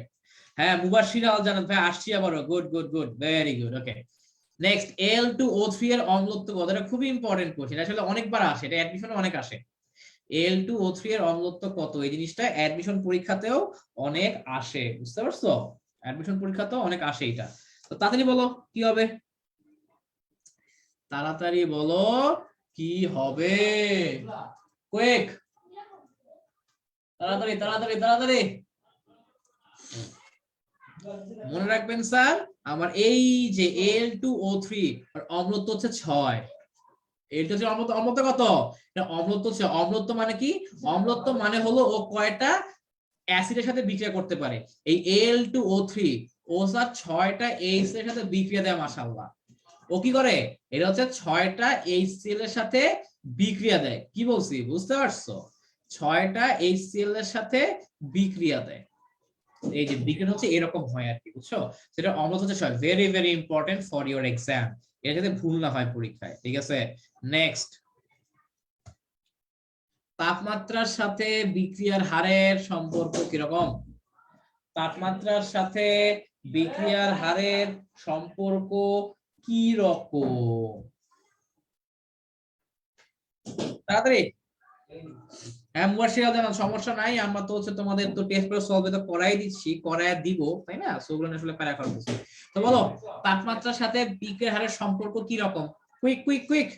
হ্যাঁ মুবাশশির আল জান্নাত ভাই আসছি আবারও, good good good, very good, okay. Next, Al2O3 এর অম্লত্ব কত? এটা খুবই ইম্পর্টেন্ট কোশ্চেন, আসলে অনেকবার আসে, এটা অ্যাডমিশনে অনেক আসে। Al2O3 এর অম্লত্ব কত? এই জিনিসটা অ্যাডমিশন পরীক্ষাতেও অনেক আসে, বুঝতে পারছো? অ্যাডমিশন পরীক্ষাতেও অনেক আসে এটা। তো তাড়াতাড়ি বলো কি হবে, তাড়াতাড়ি বলো কি হবে, কুইক, তাড়াতাড়ি তাড়াতাড়ি তাড়াতাড়ি। মনে রাখবেন স্যার, আমার এই যে Al2O3 আর অম্লত্ব হচ্ছে 6। এটা হচ্ছে অম্লত্ব, অম্লত্ব কত? এটা অম্লত্ব হচ্ছে, অম্লত্ব মানে কি? অম্লত্ব মানে হলো ও কয়টা অ্যাসিডের সাথে বিক্রিয়া করতে পারে। এই Al2O3 ও স্যার 6টা HCl এর সাথে বিক্রিয়া দেয়, মাশাআল্লাহ। ও কি করে? এটা হচ্ছে 6টা HCl এর সাথে বিক্রিয়া দেয়। কি বলছি বুঝতে পারছো? 6টা HCl এর সাথে বিক্রিয়া দেয়। এই যে বিক্রিয়া হচ্ছে এরকম হয় আর কি, বুঝছো? সেটা অম্লত্ব হচ্ছে 6, very very important for your exam, এটা যাতে ভুল না হয় পরীক্ষায়, ঠিক আছে? নেক্সট, তাপমাত্রার সাথে বিক্রিয়ার হারের সম্পর্ক কিরকম? তাপমাত্রার সাথে বিক্রিয়ার হারের সম্পর্ক কি রকম? তাড়াতাড়ি, হ্যাঁ মুবাশশির আল জান্নাত, সমস্যা নাই, আমরা তো হচ্ছে তোমাদের তো টেস্ট পেপার সলভ তো করাই দিচ্ছি, করায় দিব, তাই না? সেগুলো আসলে প্যারা করার কিছু। তো বলো, তাপমাত্রার সাথে বিক্রিয়ার হারের সম্পর্ক কি রকম? কুইক কুইক কুইক,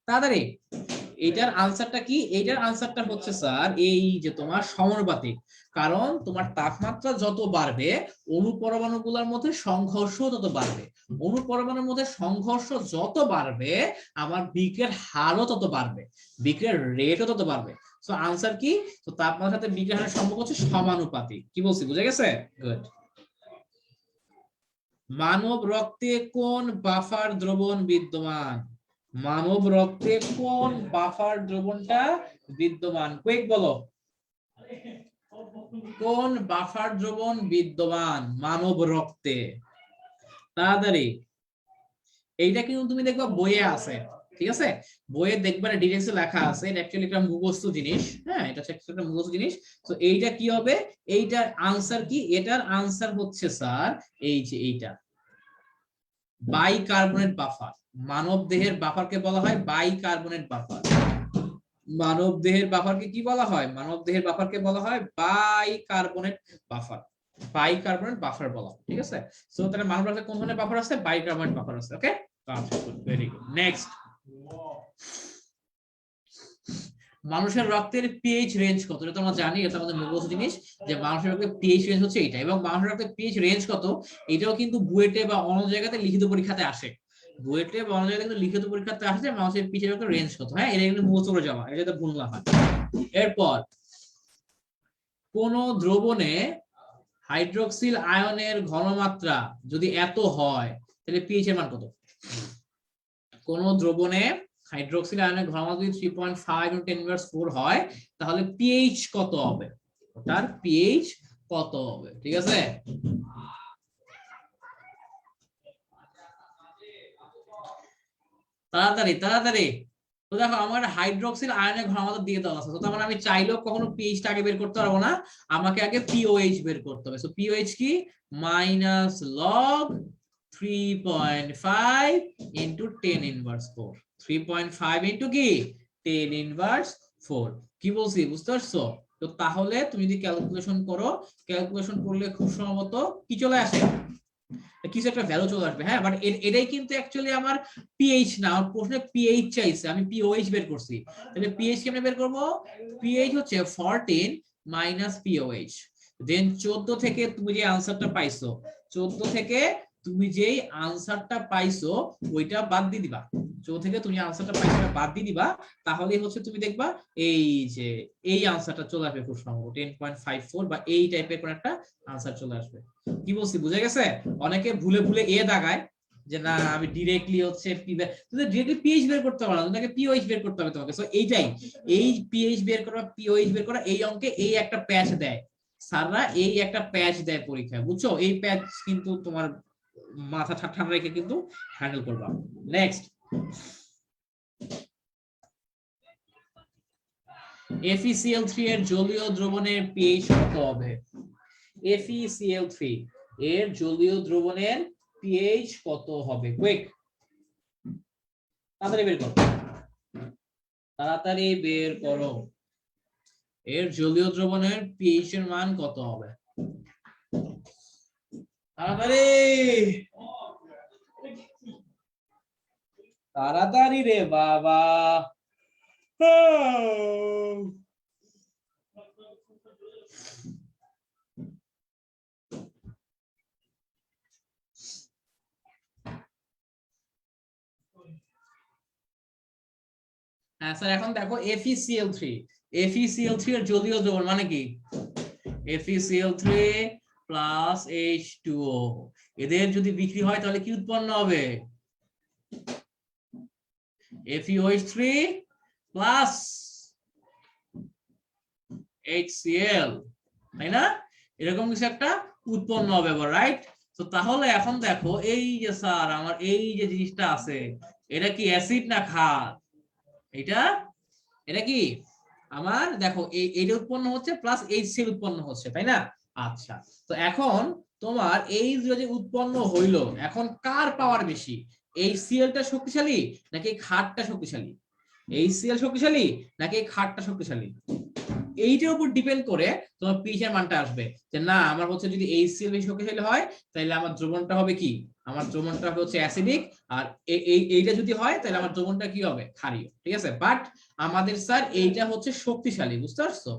তাড়াতাড়ি। এটার আনসারটা কি? এটার আনসারটা হচ্ছে স্যার এই যে তোমার সমানুপাতিক। কারণ তোমার তাপমাত্রা যত বাড়বে অণু পরমাণুগুলোর মধ্যে সংঘর্ষ তত বাড়বে, অণু পরমাণুর মধ্যে সংঘর্ষ যত বাড়বে আমার বিক্রিয়ার হারও তত বাড়বে, বিক্রিয়ার রেটও তত বাড়বে। সো আনসার কি? তো তাপমাত্রার সাথে বিক্রিয়ার হারের সম্পর্ক হচ্ছে সমানুপাতিক। কি বলছি বুঝে গেছে? গুড। মানব রক্তে কোন বাফার দ্রবণ বিদ্যমান? মানব রক্তে কোন বাফার দ্রবণটা বিদ্যমান? কুইক বলো, কোন বাফার দ্রবণ বিদ্যমান মানব রক্তে? তাড়াতাড়ি, এইটা কিন্তু তুমি দেখবা বইয়ে আছে, ঠিক আছে? বইয়ে দেখবা ডিটেইলসে লেখা আছে, এটা অ্যাকচুয়ালি একটা মুখস্থ জিনিস, হ্যাঁ এটা একটা মুখস্থ জিনিস। তো এইটা কি হবে? এইটার আনসার কি? এটার আনসার হচ্ছে স্যার এই যে এইটা, বাইকার্বনেট বাফার। মানব দেহের বাফারকে বলা হয় বাইকার্বনেট বাফার। মানব দেহের বাফারকে কি বলা হয়? মানব দেহের বাফারকে বলা হয় বাইকার্বনেট বাফার, বাইকার্বনেট বাফার বলা হয়, ঠিক আছে? সো তাহলে মানব রক্তে কোন ধরনের বাফার আছে? বাইকার্বনেট বাফার আছে, ওকে? Very good. নেক্সট, মানুষের রক্তের পিএইচ রেঞ্জ কত? এটা তো আমরা জানি, এটা আমাদের মুখস্থ জিনিস যে মানুষের রক্তের পিএইচ রেঞ্জ হচ্ছে এটা, এবং মানুষের রক্তের পিএইচ রেঞ্জ কত এটাও কিন্তু বুয়েটে বা অন্য জায়গাতে লিখিত পরীক্ষাতে আসে। বুয়েটে বা অন্য জায়গাতে কিন্তু লিখিত পরীক্ষাতে আসে যে মানুষের পিএইচ রক্তের রেঞ্জ কত, হ্যাঁ এটা কিন্তু মুখস্থ করে যাওয়া, এটা যাতে ভুল না হয়। এরপর, কোন দ্রবণে হাইড্রোক্সিল আয়নের ঘনমাত্রা যদি এত হয় তাহলে পিএইচ এর মান কত? কোন দ্রবণে হাইড্রোক্সিল আয়নের ঘনমাত্রা যদি 3.5 × 10⁻⁴ হয় তাহলে পিএইচ কত হবে? ওটার পিএইচ কত হবে? ঠিক আছে, তাড়াতাড়ি তাড়াতাড়ি। তো দেখো আমার হাইড্রোক্সিল আয়নের ঘনমাত্রা দিয়ে দেওয়া আছে, তো তার মানে আমি চাইলেও কখনো পিএইচটা আগে বের করতে পারবো না, আমাকে আগে পিওএইচ বের করতে হবে। সো পিওএইচ কি? -log 3.5 × 10⁻⁴, 3.5 ইন্টু কি 10⁻⁴। কি বলছি বুঝতে পারছো? তো তাহলে তুমি যদি ক্যালকুলেশন করো, ক্যালকুলেশন করলে খুব সম্ভবত কি চলে আসে? কিছু একটা ভ্যালু চলে আসবে। হ্যাঁ, বাট এটাই কিন্তু অ্যাকচুয়ালি আমার পিএইচ না, আমার প্রশ্নে পিএইচ চাইছে, আমি পিওএইচ বের করছি। তাহলে পিএইচ কেমনে বের করবো? পিএইচ হচ্ছে 14 মাইনাস পিওএইচ, দেন 14 থেকে তুমি যে আনসারটা পাইছো, 14 থেকে তুমি যেই আনসারটা পাইছো ওইটা বাদ দিয়ে দিবা। 14 থেকে তুমি আনসারটা পাইছো বাদ দিয়ে দিবা, তাহলে হচ্ছে তুমি দেখবা এই যে এই আনসারটা চলে আসবে খুব সম্ভব 10.54 বা এই টাইপের কোন একটা আনসার চলে আসবে। কি বলছি বুঝে গেছে? অনেকে ভুলে ভুলে এ দাগায় যে না আমি ডিরেক্টলি হচ্ছে তুমি ডিরেক্টলি পিএইচ বের করতে পারো না, তোমাকে পিওএইচ বের করতে হবে তোমাকে। সো এইটাই, এই পিএইচ বের করা পিওএইচ বের করা এই অঙ্কে এই একটা প্যাচ দেয় স্যাররা, এই একটা প্যাচ দেয় পরীক্ষায়, বুঝছো? এই প্যাচ কিন্তু তোমার মাথা ঠান্ডা রেখে কিন্তু হ্যান্ডেল করবা। নেক্সট, FeCl3 এর জলীয় দ্রবণের pH কত হবে? FeCl3 এর জলীয় দ্রবণের pH কত হবে? কুইক, তাড়াতাড়ি বের করো, তাড়াতাড়ি বের করো। এর জলীয় দ্রবণের pH এর মান কত হবে? তাড়াতাড়ি তাড়াতাড়ি রে বাবা। হ্যাঁ স্যার, এখন দেখো FeCl3 এর জলীয় দ্রবণ মানে কি? FeCl3 প্লাস H2O, এদের যদি বিক্রি হয় তাহলে কি উৎপন্ন হবে? FeOH3 প্লাস HCl, তাই না? এরকম কিছু একটা উৎপন্ন হবে, রাইট? তো তাহলে এখন দেখো এই যে স্যার আমার এই যে জিনিসটা আছে, এটা কি অ্যাসিড না ক্ষার? এটা এটা কি আমার, দেখো এইটা উৎপন্ন হচ্ছে প্লাস HCl উৎপন্ন হচ্ছে, তাই না? আচ্ছা, তো এখন তোমার এই যে উৎপন্ন হইলো, এখন কার পাওয়ার বেশি? HClটা শক্তিশালী নাকি ক্ষারটা শক্তিশালী? HCl শক্তিশালী নাকি ক্ষারটা শক্তিশালী? এইটার উপর ডিপেন্ড করে তোমার পিএইচ এর মানটা আসবে, যে না আমার হচ্ছে যদি HCl বেশি শক্তিশালী হয় তাহলে আমার দ্রবণটা হবে কি? আমার দ্রবণটা হচ্ছে অ্যাসিডিক, আর এইটা যদি হয় তাহলে আমার দ্রবণটা কি হবে? ক্ষারীয়, ঠিক আছে? বাট আমাদের স্যার এইটা হচ্ছে শক্তিশালী, বুঝতে পারছো?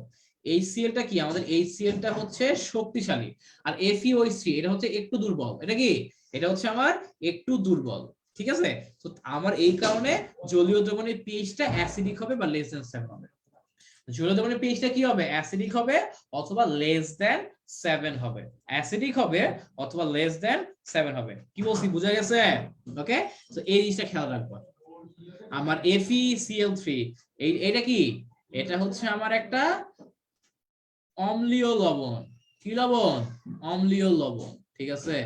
HClটা কি? আমাদের HClটা হচ্ছে শক্তিশালী, আর FeOH3 এটা হচ্ছে একটু দুর্বল। এটা কি? এটা হচ্ছে আমার একটু দুর্বল, ঠিক আছে? তো আমার এই কারণে জলীয় দ্রবণের পিএইচটা অ্যাসিডিক হবে বা লেস দ্যান 7 হবে। জলীয় দ্রবণের পিএইচটা কি হবে? অ্যাসিডিক হবে অথবা লেস দ্যান 7 হবে। অ্যাসিডিক হবে অথবা লেস দ্যান 7 হবে। কি বলছি বুঝা গেছে? ওকে, তো এই জিনিসটা খেয়াল রাখবো। আমার FeCl3 এটা কি? এটা হচ্ছে আমার একটা অম্লীয় লবণ। কি লবণ? অম্লীয় লবণ, ঠিক আছে?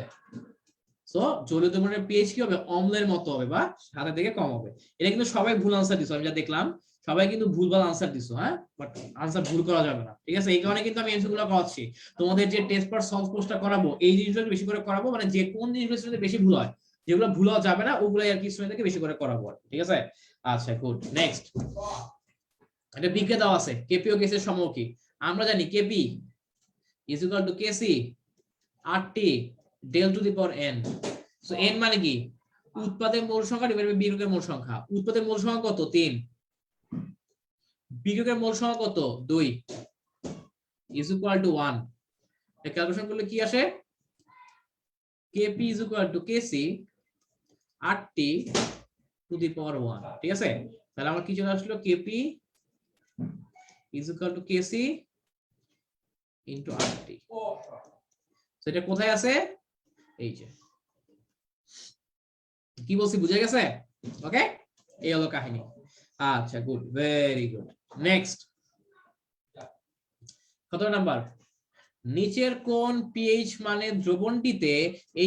সো জলীয় দ্রবণের পিএইচ কি হবে? অম্লের মতো হবে বা সাদা থেকে কম হবে। এটা কিন্তু সবাই ভুল আনসার দিছো, আমি যা দেখলাম সবাই কিন্তু ভুলভাল আনসার দিছো। হ্যাঁ, বাট আনসার ভুল করা যাবে না, ঠিক আছে? এই কারণে কিন্তু আমি এমসিকিউ গুলো করাচ্ছি। তোমাদের যে টেস্ট পার সলভ কোর্সটা করাবো এই জিনিসগুলো বেশি করে করাবো, মানে যে কোন জিনিসগুলো বেশি ভুল হয়, যেগুলো ভুল হওয়া যাবে না ওগুলাই আর কি স্টুডেন্টদেরকে বেশি করে করাবো, ঠিক আছে? আচ্ছা গুড, নেক্সট। এটা বিজ্ঞে দেওয়া আছে কেপি ও কেসের সময় কি? আমরা জানি Kp is equal to Kc RT del to the power n. So n মানে কি? উৎপাদের মোল সংখ্যা ডিভাইড বাই বিক্রয়ের মোল সংখ্যা। উৎপাদের মোল সংখ্যা কত? 3। বিক্রয়ের মোল সংখ্যা কত? 2 ইজ ইকুয়াল টু 1। এটা ক্যালকুলেশন করলে কি আসে? kp is equal to kc RT to the power 1, ঠিক আছে? তাহলে আমার কি চলে আসলো? kp is equal to kc into RT। তো এটা কোথায় আছে? এই যে, কি বলছি বুঝে গেছে? ওকে, এই হলো কাহিনী। আচ্ছা গুড, ভেরি গুড। নেক্সট, কত নাম্বার? নিচের কোন পিএইচ মানে দ্রবণটিতে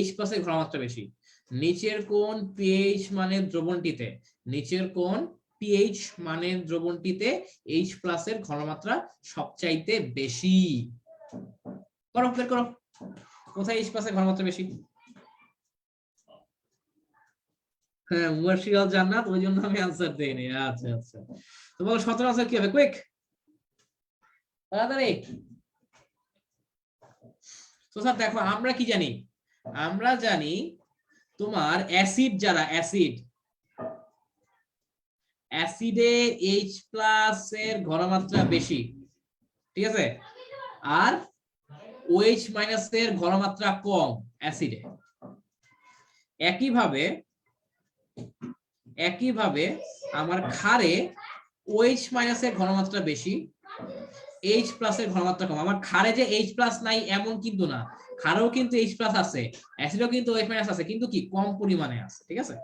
H+ এর ঘনমাত্রা বেশি? নিচের কোন পিএইচ মানে দ্রবণটিতে, নিচের কোন পিএইচ মানে দ্রবণটিতে H+ এর ঘনমাত্রা সবচাইতে বেশি? করো, বের করো, কোথায় H+ এর ঘনমাত্রা বেশি? হ্যাঁ, মুবাশশির আল জান্নাত, ওই জন্য আমি আনসার দেইনি। আচ্ছা আচ্ছা, তো বলো 17 আনসার কি হবে? কুইক, তাড়াতাড়ি। তো স্যার দেখো আমরা কি জানি, আমরা জানি তোমার অ্যাসিড যারা অ্যাসিডে H প্লাস এর ঘনমাত্রা বেশি, ঠিক আছে, আর OH মাইনাস এর ঘনমাত্রা কম অ্যাসিডে। একইভাবে আমার ক্ষারে OH মাইনাস এর ঘনমাত্রা বেশি, H প্লাস এর ঘনমাত্রা কম। আমার ক্ষারে যে H প্লাস নাই এমন কিন্তু না, ক্ষারেও কিন্তু H প্লাস আছে, অ্যাসিডেও কিন্তু OH মাইনাস আছে, কিন্তু কি কম পরিমাণে আছে, ঠিক আছে।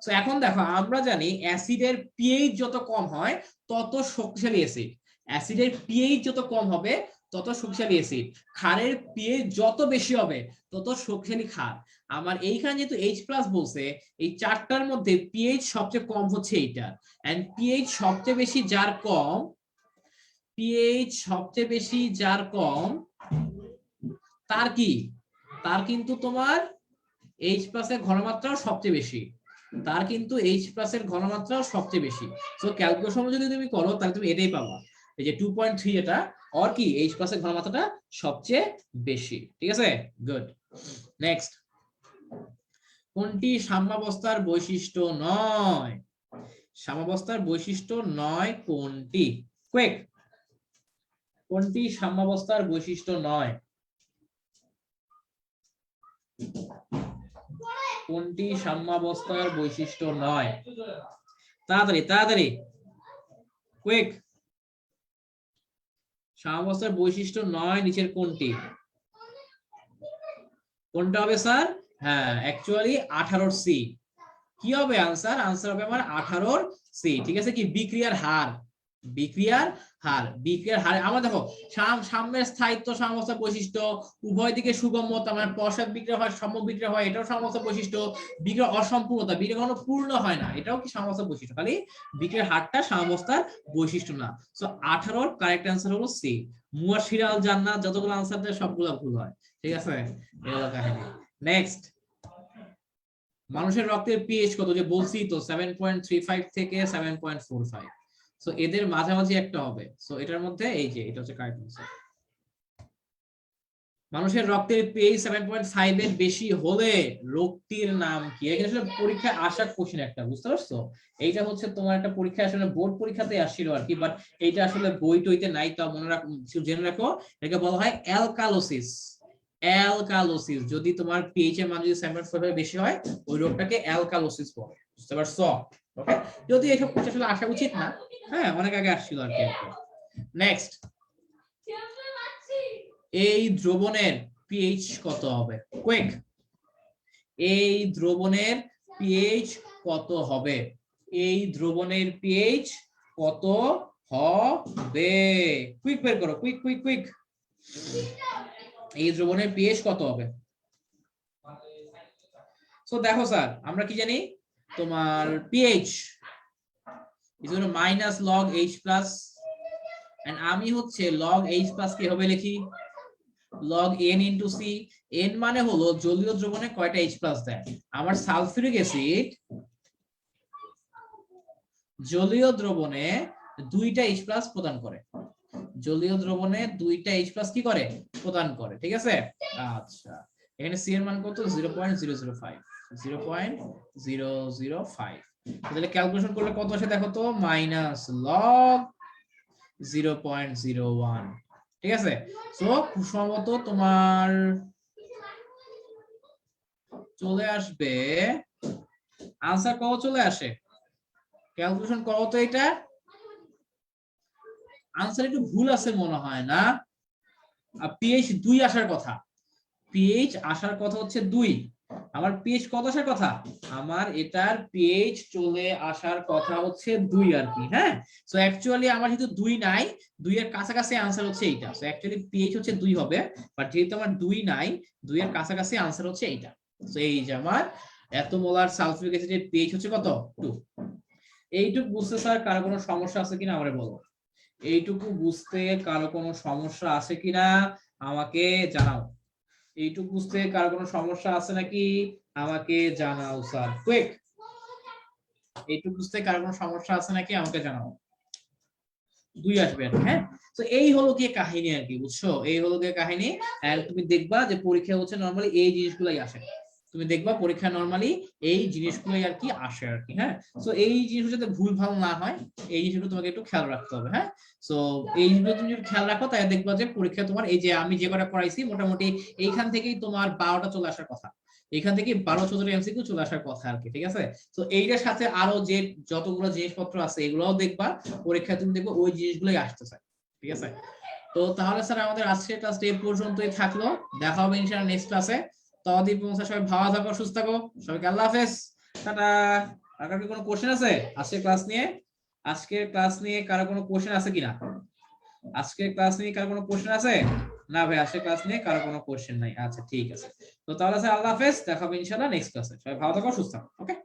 তো এখন দেখো আমরা জানি অ্যাসিডের পিএইচ যত কম হয় তত শক্তিশালী অ্যাসিড, অ্যাসিডের পিএইচ যত কম হবে তত শক্তিশালী অ্যাসিড, ক্ষারের পিএইচ যত বেশি হবে তত শক্তিশালী ক্ষার। আমার এইখানে যেহেতু H প্লাস বলছে, এই চারটার মধ্যে পিএইচ সবচেয়ে কম হচ্ছে এইটার, এন্ড পিএইচ সবচেয়ে বেশি যার কম, পিএইচ সবচেয়ে বেশি যার কম তার কি, তার কিন্তু তোমার H প্লাস এর ঘনমাত্রাও সবচেয়ে বেশি, তার কিন্তু H প্লাস এর ঘনমাত্রাও সবচেয়ে বেশি। সো ক্যালকুলেশন যদি তুমি করো তাহলে তুমি এটাই পাবা, এই যে 2.3 এটা আর কি H প্লাস এর ঘনমাত্রাটা সবচেয়ে বেশি, ঠিক আছে। গুড। নেক্সট, কোনটি সাম্যাবস্থার বৈশিষ্ট্য নয়? সাম্যাবস্থার বৈশিষ্ট্য নয় কোনটি? কুইক, কোনটি সাম্যাবস্থার বৈশিষ্ট্য নয়? কোনটি সাম্যাবস্থার বৈশিষ্ট্য নয়? তাড়াতাড়ি তাড়াতাড়ি, কুইক। সাম্যাবস্থার বৈশিষ্ট্য নয় নিচের কোনটি? কোনটা হবে স্যার? হ্যাঁ, অ্যাকচুয়ালি 18 সি। কি হবে আনসার? আনসার হবে আমার 18 সি, ঠিক আছে। কি? বিক্রিয়ার হার, বিক্রিয়ার হার, বিক্রিয়ার হার। আমরা দেখো সাম্যের স্থায়িত্ব সাম্যাবস্থার বৈশিষ্ট্য, উভয় দিকে সুগম্যতা, মানে পশ্চাৎ বিক্রিয়া হয় সম্য বিক্রিয়া হয়, এটাও সাম্যাবস্থার বৈশিষ্ট্য। বিক্রিয়া অসম্পূর্ণতা, বিক্রিয়া কখনো পূর্ণ হয় না, এটাও কি সাম্যাবস্থার বৈশিষ্ট্য। খালি বিক্রিয়ার হারটা সাম্যাবস্থার বৈশিষ্ট্য না। সো 18 কারেক্ট আনসার হলো সি। মুয়াশিরাল জান্নাত যতগুলো আনসার দেয় সবগুলো ভুল হয়, ঠিক আছে। এই হলো কাহিনী। নেক্সট, মানুষের রক্তের পিএইচ কত? যে বলছি তো 7.35 থেকে 7.45। সো এদের মাঝামাঝি একটা হবে। সো এটার মধ্যে এই যে এটা হচ্ছে কারেক্ট আনসার। মানুষের রক্তের পিএইচ 7.5 এর বেশি হলে রোগটির নাম কি? এখানে আসলে পরীক্ষায় আসার কোশ্চেন একটা, বুঝতে পারছো? এইটা হচ্ছে তোমার একটা পরীক্ষা, আসলে বোর্ড পরীক্ষাতে আসছিল আর কি, বাট এইটা আসলে বই টইতে নাই, তো মনে রাখো, জেনে রাখো, এটাকে বলা হয় অ্যালকালোসিস। অ্যালকালোসিস, যদি তোমার পিএইচ এর মান যদি 7.5 বেশি হয় ওই রোগটাকে অ্যালকালোসিস বলে, বুঝতে পারছো? ওকে, যদি এসব কোশ্চেন আসলে আসা উচিত না, হ্যাঁ, অনেক আগে আসছিল আর কি। নেক্সট, এই দ্রবণের পিএইচ কত হবে? কুইক, এই দ্রবণের পিএইচ কত হবে? এই দ্রবণের পিএইচ কত হবে? কুইক বের করো, কুইক কুইক কুইক। এই দ্রবণের পিএইচ কত হবে? সো দেখো স্যার, আমরা কি জানি তোমার pH is minus log H plus, and আমি হচ্ছে লগ H প্লাস কি হবে লিখি? Log n into C. n মানে হলো জলীয় দ্রবণে কয়টা H প্লাস দেয়। আমার সালফিউরিক অ্যাসিড জলীয় দ্রবণে 2টা H প্লাস প্রদান করে, জলীয় দ্রবণে 2টা H প্লাস কি করে? প্রদান করে, ঠিক আছে। আচ্ছা, এখানে সি এর মান কত? 0.005, 0.005। তাহলে ক্যালকুলেশন করলে কত আসে দেখো তো? মাইনাস লগ 0.01, ঠিক আছে। সো খুব সম্ভবত তোমার চলে আসবে আনসার কত চলে আসে? ক্যালকুলেশন করো তো, এটা আনসার একটু ভুল আছে মনে হয় না? পিএইচ 2 আসার কথা, পিএইচ আসার কথা হচ্ছে 2। আমার পিএইচ কত আসার কথা? আমার এটার পিএইচ চলে আসার কথা হচ্ছে 2 আর কি, হ্যাঁ। সো অ্যাকচুয়ালি আমার যেহেতু 2 নাই, 2 এর কাছাকাছি আনসার হচ্ছে এইটা। সো অ্যাকচুয়ালি পিএইচ হচ্ছে 2 হবে, বাট যেহেতু আমার 2 নাই, 2 এর কাছাকাছি আনসার হচ্ছে এইটা। সো এই যে আমার এত মোলার সালফিউরিক অ্যাসিডের পিএইচ হচ্ছে কত? 2। এইটুকু বুঝতে স্যার কারো কোনো সমস্যা আছে কিনা আমারে বলো। এইটুকু বুঝতে কারো কোনো সমস্যা আছে কিনা আমাকে জানাও। এইটুকু বুঝতে কারো কোনো সমস্যা আছে নাকি আমাকে জানাও স্যার, কুইক। এইটুকু বুঝতে কারো কোনো সমস্যা আছে নাকি আমাকে জানাও। 2 আসবে আর কি, হ্যাঁ। তো এই হলো গিয়ে কাহিনী আর কি, বুঝছো, এই হলো গিয়ে কাহিনী। এন্ড তুমি দেখবা যে পরীক্ষা হচ্ছে নরমালি এই জিনিসগুলাই আসে, তুমি দেখবা পরীক্ষা নরমালি এই জিনিসগুলোই আর কি আসে আর কি, হ্যাঁ। তো এই জিনিসগুলো যাতে ভুল ভাল না হয়, এই জিনিসগুলো তোমাকে একটু খেয়াল রাখতে হবে, হ্যাঁ। তো এই জিনিসগুলো তুমি যদি খেয়াল রাখো তাহলে দেখবা যে পরীক্ষা তোমার এই যে আমি যে কটা করাইছি মোটামুটি এইখান থেকেই তোমার 12টা চলে আসার কথা, এখান থেকে 12-14 এমসিকিউ চলে আসার কথা আর কি, ঠিক আছে। তো এইটার সাথে আরো যে যতগুলো জিনিসপত্র আছে এগুলোও দেখবা পরীক্ষায়, তুমি দেখবে ওই জিনিসগুলোই আসতেছে, ঠিক আছে। তো তাহলে স্যার আমাদের আজকের ক্লাসটা এই পর্যন্তই থাকলো, দেখা হবে ইনশাআল্লাহ নেক্সট ক্লাসে। ততদিন পর্যন্ত সবাই ভালো থাকো, সুস্থ থাকো, সবাইকে আল্লাহ হাফেজ, টাটা। আর কি কোনো কোশ্চেন আছে আজকের ক্লাস নিয়ে? আজকের ক্লাস নিয়ে কারো কোনো কোশ্চেন আছে কিনা? আজকের ক্লাস নিয়ে কারো কোনো কোশ্চেন আছে? না ভাই, আজকের ক্লাস নিয়ে কারো কোনো কোশ্চেন নাই। আচ্ছা ঠিক আছে, তো তাহলে স্যার আল্লাহ হাফেজ, দেখা হবে ইনশাআল্লাহ নেক্সট ক্লাসে। সবাই ভালো থাকো, সুস্থ থাকো, ওকে।